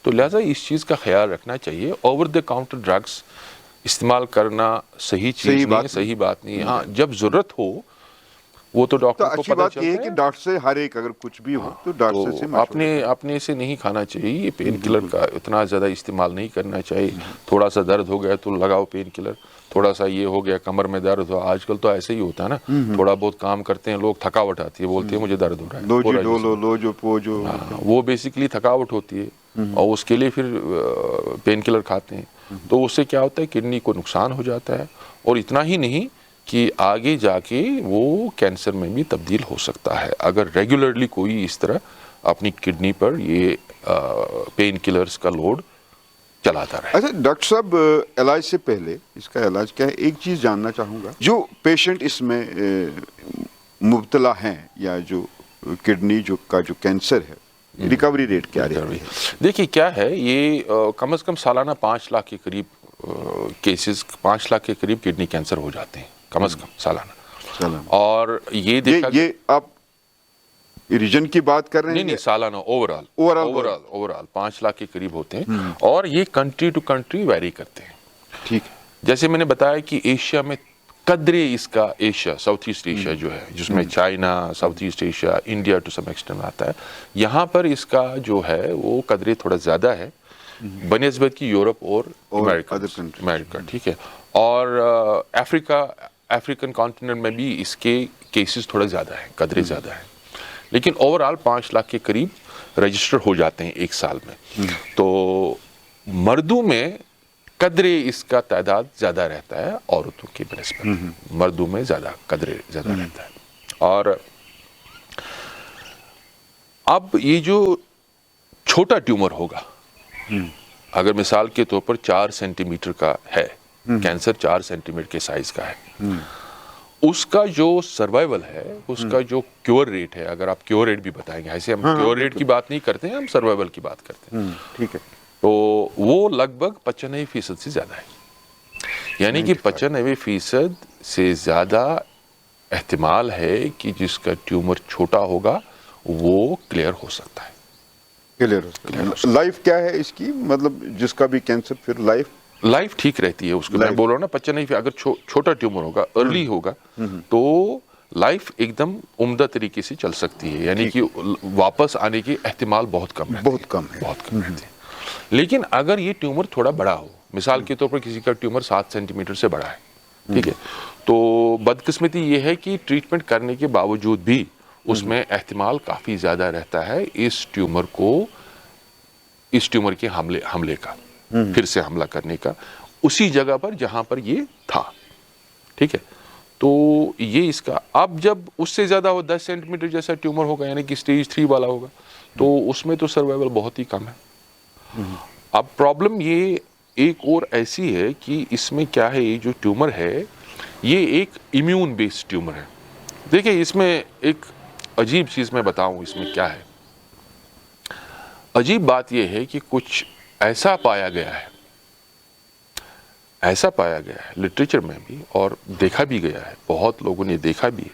तो लिहाजा इस चीज़ का ख्याल रखना चाहिए। ओवर द काउंटर ड्रग्स इस्तेमाल करना सही चीज़ नहीं है, सही बात नहीं है। हाँ, जब ज़रूरत हो वो तो डॉक्टर को पता चलता है कि डॉक्टर से हर एक, अगर कुछ भी हो तो डॉक्टर से अपने से नहीं खाना चाहिए। ये पेन किलर का इतना ज़्यादा इस्तेमाल नहीं करना चाहिए। थोड़ा सा दर्द हो गया तो लगाओ पेन किलर, थोड़ा सा ये हो गया, कमर में दर्द हो, आजकल तो ऐसे ही होता है ना, थोड़ा बहुत काम करते हैं लोग, थकावट आती है, बोलते हैं मुझे दर्द हो रहा है, वो बेसिकली थकावट होती है, और उसके लिए फिर पेन किलर खाते हैं। तो उससे क्या होता है, किडनी को नुकसान हो जाता है, और इतना ही नहीं कि आगे जाके वो कैंसर में भी तब्दील हो सकता है अगर रेगुलरली कोई इस तरह अपनी किडनी पर ये पेन किलर्स का लोड चलाता रहे। अच्छा डॉक्टर साहब, इलाज से पहले इसका इलाज क्या है, एक चीज़ जानना चाहूँगा। जो पेशेंट इसमें मुब्तला हैं, या जो किडनी जो कैंसर है, रिकवरी रेट क्या है? देखिए क्या है, ये कम से कम सालाना 5 लाख के करीब केसेस, 5 लाख के करीब किडनी कैंसर हो जाते हैं कम से कम सालाना। और ये देखा, ये आप रीजन की बात कर रहे हैं? नहीं, सालाना ओवरऑल 5 लाख के करीब होते हैं, और ये कंट्री टू कंट्री वेरी करते हैं, ठीक है। जैसे मैंने बताया कि एशिया में कदरे इसका, एशिया, साउथ ईस्ट एशिया जो है, जिसमें China, south east Asia, India to some extent आता है, यहाँ पर इसका जो है वो कदरे थोड़ा ज़्यादा है बनिस्बत की यूरोप और अमेरिका, ठीक है। और अफ्रीकन कॉन्टिनेंट में भी इसके केसेस थोड़ा ज़्यादा है, कदरे ज़्यादा है, लेकिन ओवरऑल 5 लाख के करीब रजिस्टर हो जाते हैं एक साल में। तो मर्दों में कदरे इसका तादाद ज़्यादा रहता है औरतों की बनिस्बत, मर्दों में ज़्यादा कदरे ज़्यादा रहता है। और अब ये जो छोटा ट्यूमर होगा, अगर मिसाल के तौर पर 4 सेंटीमीटर का है कैंसर, 4 सेंटीमीटर के साइज का है, उसका जो सर्वाइवल है, उसका जो क्योर रेट है, अगर आप क्योर रेट भी बताएंगे, ऐसे हम क्योर रेट की बात नहीं करते हैं, हम सर्वाइवल की बात करते हैं, ठीक है। तो वो लगभग 95% से ज़्यादा है। यानी कि 95% से ज़्यादा एहतिमाल है कि जिसका ट्यूमर छोटा होगा वो क्लियर हो सकता है। क्लियर हो। लाइफ क्या है इसकी, मतलब जिसका भी कैंसर, फिर लाइफ ठीक रहती है उसको। मैं बोल रहा हूँ ना, 55 नहीं, अगर छोटा ट्यूमर होगा, अर्ली होगा, तो लाइफ एकदम उम्दा तरीके से चल सकती है, यानी कि वापस आने की एहतिमाल बहुत कम रहती बहुत कम है। बहुत कम रहती है। लेकिन अगर ये ट्यूमर थोड़ा बड़ा हो, मिसाल के तौर पर किसी का ट्यूमर 7 सेंटीमीटर से बड़ा है, ठीक है, तो बदकिस्मती ये है कि ट्रीटमेंट करने के बावजूद भी उसमें एहतिमाल काफ़ी ज़्यादा रहता है इस ट्यूमर के हमले का, फिर से हमला करने का उसी जगह पर जहां पर ये था, ठीक है। तो ये इसका, अब जब उससे ज़्यादा हो, 10 सेंटीमीटर जैसा ट्यूमर होगा, यानी कि स्टेज 3 वाला होगा, तो उसमें तो सर्वाइवल बहुत ही कम है। अब प्रॉब्लम ये एक और ऐसी है कि इसमें क्या है, ये जो ट्यूमर है ये एक इम्यून बेस्ड ट्यूमर है। देखिए, इसमें एक अजीब चीज़ मैं बताऊं, इसमें क्या है। अजीब बात यह है कि कुछ ऐसा पाया गया है लिटरेचर में भी, और देखा भी गया है, बहुत लोगों ने देखा भी है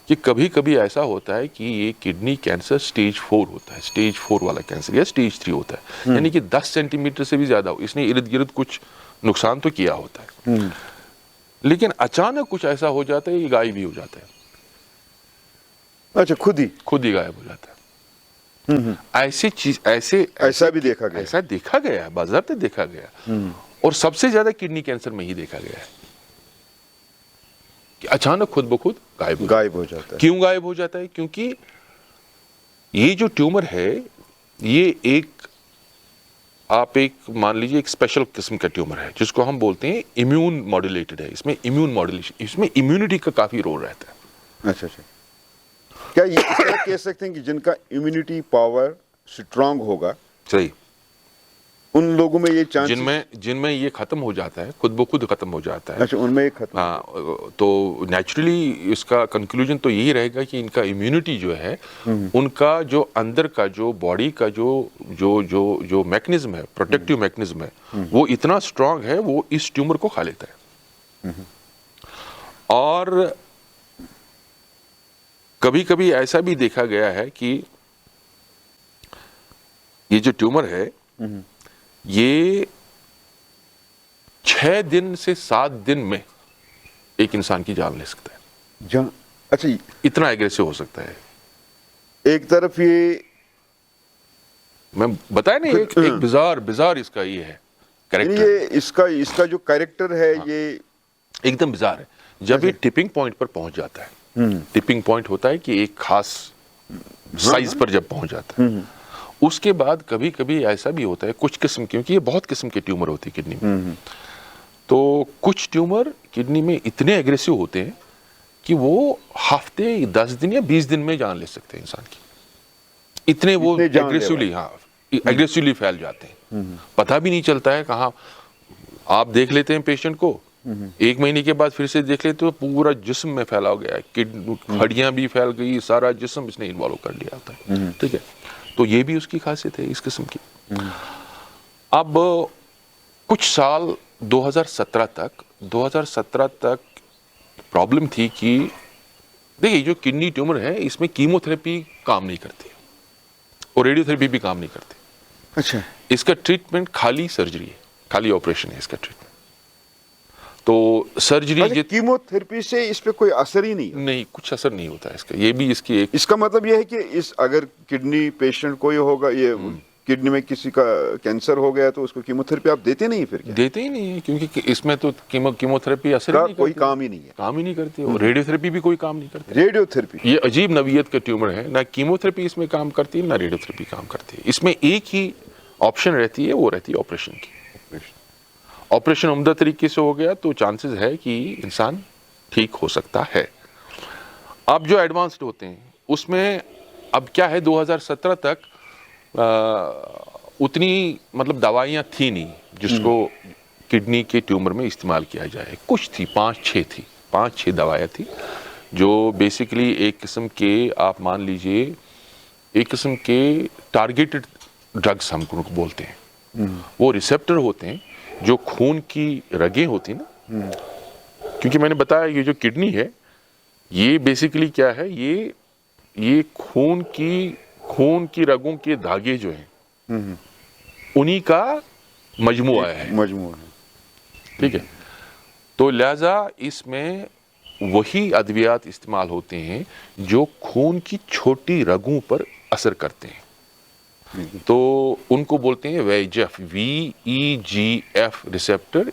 कि कभी कभी ऐसा होता है कि ये किडनी कैंसर स्टेज 4 होता है, स्टेज 4 वाला कैंसर, या स्टेज 3 होता है, यानी कि 10 सेंटीमीटर से भी ज्यादा हो, इसने इर्द गिर्द कुछ नुकसान तो किया होता है, लेकिन अचानक कुछ ऐसा हो जाता है, ये गायब ही हो जाता है। अच्छा, खुद ही गायब हो जाता है। ऐसी चीज, ऐसा भी देखा गया, ऐसा देखा गया है, बाज़ाब्ते देखा गया, और सबसे ज्यादा किडनी कैंसर में ही देखा गया है कि अचानक खुद ब खुद गायब हो जाता है। क्यों गायब हो जाता है? क्योंकि ये जो ट्यूमर है, ये आप मान लीजिए एक स्पेशल किस्म का ट्यूमर है जिसको हम बोलते हैं इम्यून मॉड्यूलेटेड है। इसमें इम्यून मॉड्यूलेशन, इसमें इम्यूनिटी का काफी रोल रहता है। अच्छा, क्या ये इस तरह कह सकते हैं कि जिनका इम्यूनिटी पावर स्ट्रांग होगा, सही, उन लोगों में ये चांस, जिनमें ये खत्म हो जाता है, खुद ब खुद खत्म हो जाता है। अच्छा, उनमें ये खत्म। हाँ, तो नेचुरली इसका कंक्लूजन तो यही रहेगा कि इनका इम्यूनिटी जो है, उनका जो अंदर का जो बॉडी का जो मैकेनिज्म है, प्रोटेक्टिव मैकेनिज्म है, वो इतना स्ट्रांग है, वो इस ट्यूमर को खा लेता है। और कभी कभी ऐसा भी देखा गया है कि ये जो ट्यूमर है, ये 6 दिन से 7 दिन में एक इंसान की जान ले सकता है। अच्छा, इतना एग्रेसिव हो सकता है। एक तरफ ये मैं बताया नहीं, एक बिजार इसका ये है कैरेक्टर, ये इसका जो कैरेक्टर है, ये एकदम बिजार है। जब ये टिपिंग पॉइंट पर पहुंच जाता है, टिपिंग पॉइंट होता है कि एक खास साइज पर जब पहुंच जाता है, उसके बाद कभी कभी ऐसा भी होता है, कुछ किस्म, क्योंकि ये बहुत किस्म के ट्यूमर होती है किडनी में, तो कुछ ट्यूमर किडनी में इतने एग्रेसिव होते हैं कि वो हफ्ते, 10 दिन या 20 दिन में जान ले सकते हैं इंसान की। इतने वो एग्रेसिवली फैल जाते हैं, पता भी नहीं चलता है कहाँ। आप देख लेते हैं पेशेंट को, 1 महीने के बाद फिर से देख लेते हो, पूरा जिस्म में फैला गया है, हड्डियां भी फैल गई, सारा जिस्म इसने इन्वॉल्व कर लिया होता है, ठीक है। तो ये भी उसकी खासियत है इस किस्म की। अब कुछ साल 2017 तक प्रॉब्लम थी कि देखिए, जो किडनी ट्यूमर है, इसमें कीमोथेरेपी काम नहीं करती और रेडियोथेरेपी भी काम नहीं करती। अच्छा, इसका ट्रीटमेंट खाली सर्जरी है, खाली ऑपरेशन है इसका ट्रीटमेंट। तो सर्जरी, कीमोथेरेपी से इस पे कोई असर ही नहीं, कुछ असर नहीं होता है इसका। ये भी इसकी एक, इसका मतलब ये है कि अगर किडनी पेशेंट कोई होगा, ये किडनी में किसी का कैंसर हो गया, तो उसको कीमोथेरेपी आप देते नहीं? फिर क्या? देते ही नहीं है, क्योंकि इसमें तो कीमोथेरेपी असर ही नहीं कोई काम ही नहीं है, काम ही नहीं करती, और रेडियोथेरेपी भी कोई काम नहीं करती। रेडियोथेरेपी, ये अजीब नवीयत का ट्यूमर है, ना कीमोथेरेपी इसमें काम करती है, ना रेडियोथेरेपी काम करती है। इसमें एक ही ऑप्शन रहती है, वो रहती है ऑपरेशन की। ऑपरेशन उम्दा तरीके से हो गया तो चांसेस है कि इंसान ठीक हो सकता है। अब जो एडवांस्ड होते हैं उसमें अब क्या है, 2017 तक उतनी मतलब दवाइयाँ थी नहीं जिसको किडनी के ट्यूमर में इस्तेमाल किया जाए। कुछ थी, 5-6 दवाइयाँ थी जो बेसिकली एक किस्म के, आप मान लीजिए, एक किस्म के टारगेटेड ड्रग्स हम उनको बोलते हैं। वो रिसेप्टर होते हैं जो खून की रगें होती ना, क्योंकि मैंने बताया ये जो किडनी है, ये बेसिकली क्या है, ये खून खून की रगों के धागे जो हैं उन्हीं का मजमुआ है, मजमूआ है। ठीक है। तो लिहाजा इसमें वही अद्वियात इस्तेमाल होते हैं जो खून की छोटी रगों पर असर करते हैं, तो उनको बोलते हैं VEGF, VEGF रिसेप्टर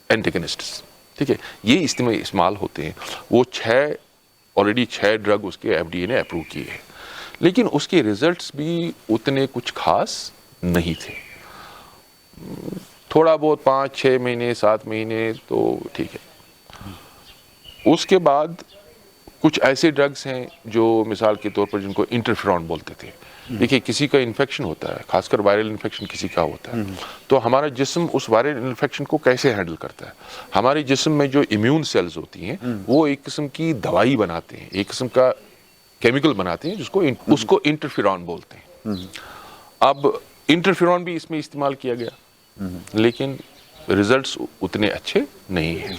एंटेगनिस्ट्स, ठीक है। ये इस्तेमाल होते हैं। वो ऑलरेडी 6 ड्रग उसके FDA ने अप्रूव किए हैं, लेकिन उसके रिजल्ट्स भी उतने कुछ खास नहीं थे। थोड़ा बहुत 5-6 महीने 7 महीने तो ठीक है। उसके बाद कुछ ऐसे ड्रग्स हैं जो मिसाल के तौर पर जिनको इंटरफेरॉन बोलते थे। देखिए, किसी का इन्फेक्शन होता है, खासकर वायरल इन्फेक्शन किसी का होता है, तो हमारा जिस्म उस वायरल इन्फेक्शन को कैसे हैंडल करता है? हमारे जिस्म में जो इम्यून सेल्स होती हैं वो एक किस्म की दवाई बनाते हैं, एक किस्म का केमिकल बनाते हैं जिसको उसको इंटरफेरॉन बोलते हैं। अब इंटरफेरॉन भी इसमें इस्तेमाल किया गया, लेकिन रिजल्ट्स उतने अच्छे नहीं हैं।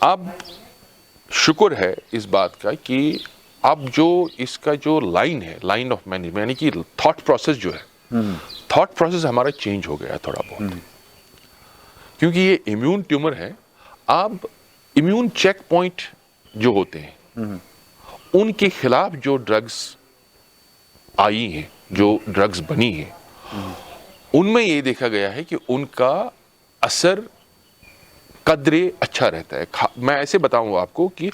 अब शुक्र है इस बात का कि अब जो इसका जो लाइन ऑफ मैनेजमेंट, यानी कि थॉट प्रोसेस जो है, थॉट प्रोसेस हमारा चेंज हो गया थोड़ा बहुत, क्योंकि ये इम्यून ट्यूमर है। अब इम्यून चेक पॉइंट जो होते हैं उनके खिलाफ जो ड्रग्स आई हैं, जो ड्रग्स बनी हैं, उनमें ये देखा गया है कि उनका असर कदरे अच्छा रहता है। मैं ऐसे बताऊं आपको कि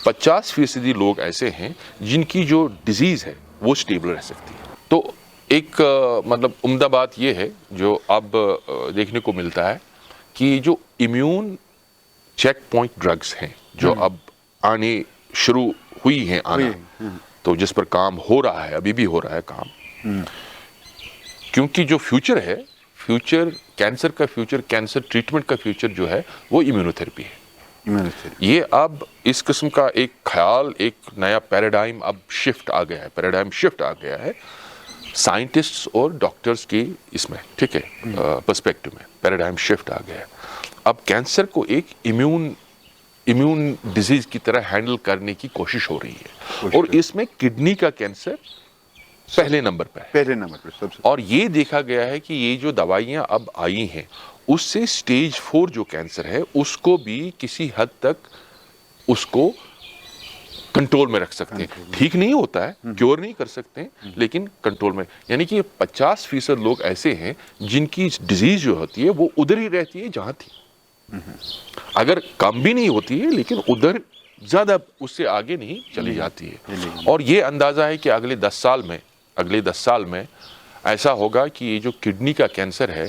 50% लोग ऐसे हैं जिनकी जो डिजीज है वो स्टेबल रह सकती है। तो एक मतलब उम्दा बात ये है जो अब देखने को मिलता है कि जो इम्यून चेक पॉइंट ड्रग्स हैं जो अब आने शुरू हुई हैं आना, तो जिस पर काम हो रहा है, अभी भी हो रहा है काम, क्योंकि जो फ्यूचर है, फ्यूचर कैंसर का फ्यूचर, कैंसर ट्रीटमेंट का फ्यूचर जो है वो इम्यूनोथेरेपी है। ये अब इस किस्म का एक ख्याल, एक नया पैराडाइम अब शिफ्ट आ गया है, पैराडाइम शिफ्ट आ गया है साइंटिस्ट्स और डॉक्टर्स की इसमें, ठीक है, पर्सपेक्टिव में पैराडाइम शिफ्ट आ गया है। अब कैंसर को एक इम्यून डिजीज की तरह हैंडल करने की कोशिश हो रही है, और इसमें किडनी का कैंसर पहले नंबर पर सबसे। और ये देखा गया है कि ये जो दवाइयां अब आई हैं उससे स्टेज 4 जो कैंसर है उसको भी किसी हद तक उसको कंट्रोल में रख सकते हैं। ठीक नहीं होता है, क्योर नहीं कर सकते, लेकिन कंट्रोल में, यानी कि 50% लोग ऐसे हैं जिनकी डिजीज जो होती है वो उधर ही रहती है जहां थी, अगर कम भी नहीं होती है लेकिन उधर ज्यादा उससे आगे नहीं चली जाती है। और ये अंदाजा है कि अगले 10 साल में ऐसा होगा कि ये जो किडनी का कैंसर है,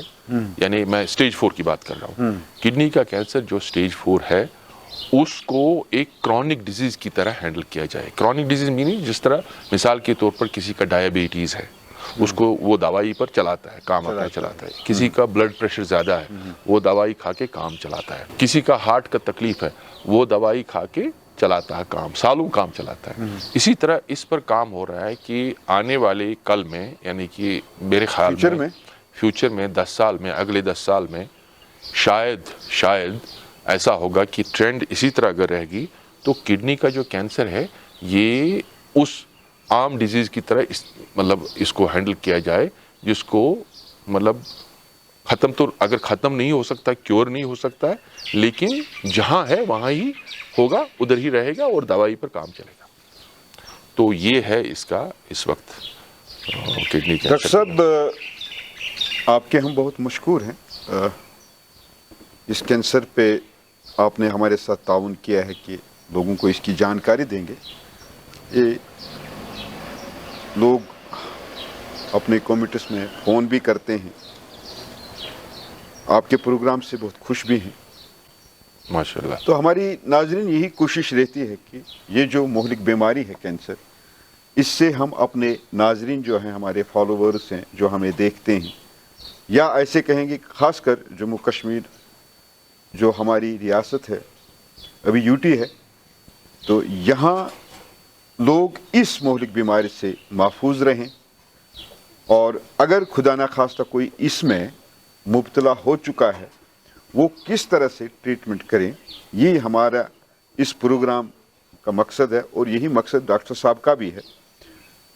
यानी मैं स्टेज 4 की बात कर रहा हूँ, किडनी का कैंसर जो स्टेज 4 है उसको एक क्रॉनिक डिजीज की तरह हैंडल किया जाए। क्रॉनिक डिजीज मीनिंग जिस तरह मिसाल के तौर पर किसी का डायबिटीज है, उसको वो दवाई पर चलाता है, काम अपना चलाता है। किसी का ब्लड प्रेशर ज्यादा है, वो दवाई खा के काम चलाता है। किसी का हार्ट का तकलीफ है, वो दवाई खा के चलाता है काम, सालों काम चलाता है। इसी तरह इस पर काम हो रहा है कि आने वाले कल में, यानी कि मेरे ख्याल में फ्यूचर में 10 साल में, अगले 10 साल में शायद ऐसा होगा कि ट्रेंड इसी तरह अगर रहेगी तो किडनी का जो कैंसर है ये उस आम डिजीज की तरह मतलब इसको हैंडल किया जाए, जिसको मतलब खत्म तो अगर खत्म नहीं हो सकता, क्योर नहीं हो सकता है, लेकिन जहां है वहां ही होगा, उधर ही रहेगा और दवाई पर काम चलेगा। तो ये है इसका इस वक्त किडनी कैंसर। डॉक्टर साहब, आपके हम बहुत मशकूर हैं, इस कैंसर पे आपने हमारे साथ ताउन किया है कि लोगों को इसकी जानकारी देंगे। ये लोग अपने कमेंट्स में फ़ोन भी करते हैं, आपके प्रोग्राम से बहुत खुश भी हैं माशाल्लाह। तो हमारी नाज़रीन यही कोशिश रहती है कि ये जो मोहलिक बीमारी है कैंसर, इससे हम अपने नाज़रीन जो हैं, हमारे फॉलोवर्स हैं जो हमें देखते हैं, या ऐसे कहेंगे ख़ासकर जम्मू कश्मीर जो हमारी रियासत है, अभी यूटी है, तो यहाँ लोग इस मोहलिक बीमारी से महफूज रहें, और अगर खुदा न खास्ता कोई इसमें मुब्तला हो चुका है वो किस तरह से ट्रीटमेंट करें, ये हमारा इस प्रोग्राम का मकसद है। और यही मकसद डॉक्टर साहब का भी है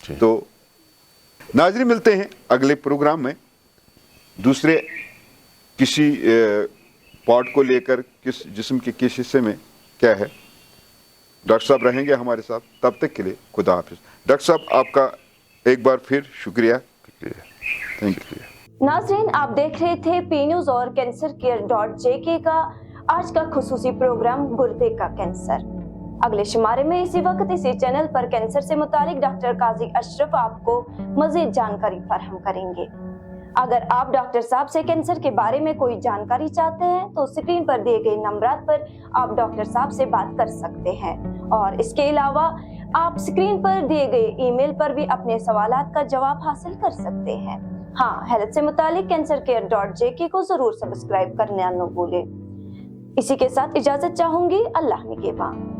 जी। तो नाज़रीन, मिलते हैं अगले प्रोग्राम में दूसरे किसी पार्ट को लेकर, किस जिस्म के किस हिस्से में क्या है। डॉक्टर साहब रहेंगे हमारे साथ, तब तक के लिए खुदा हाफिज। डॉक्टर साहब, आपका एक बार फिर शुक्रिया। Thank you. नाज़रीन, आप देख रहे थे पी न्यूज और cancercare.jk का आज का खुसूसी प्रोग्राम गुर्दे का कैंसर। अगले शुमारे में इसी वक्त इसी चैनल पर कैंसर से मुतालिक डॉक्टर काजी अशरफ आपको मजीद जानकारी फराहम करेंगे। अगर आप डॉक्टर साहब से कैंसर के बारे में कोई जानकारी चाहते हैं तो स्क्रीन पर दिए गए नंबरात पर आप डॉक्टर साहब से बात कर सकते हैं, और इसके अलावा आप स्क्रीन पर दिए गए ईमेल पर भी अपने सवालात का जवाब हासिल कर सकते हैं। हाँ, हेल्थ से मुतालिक cancercare.jk को जरूर सब्सक्राइब करना न भूलें। इसी के साथ इजाजत चाहूंगी। अल्लाह निगहबान।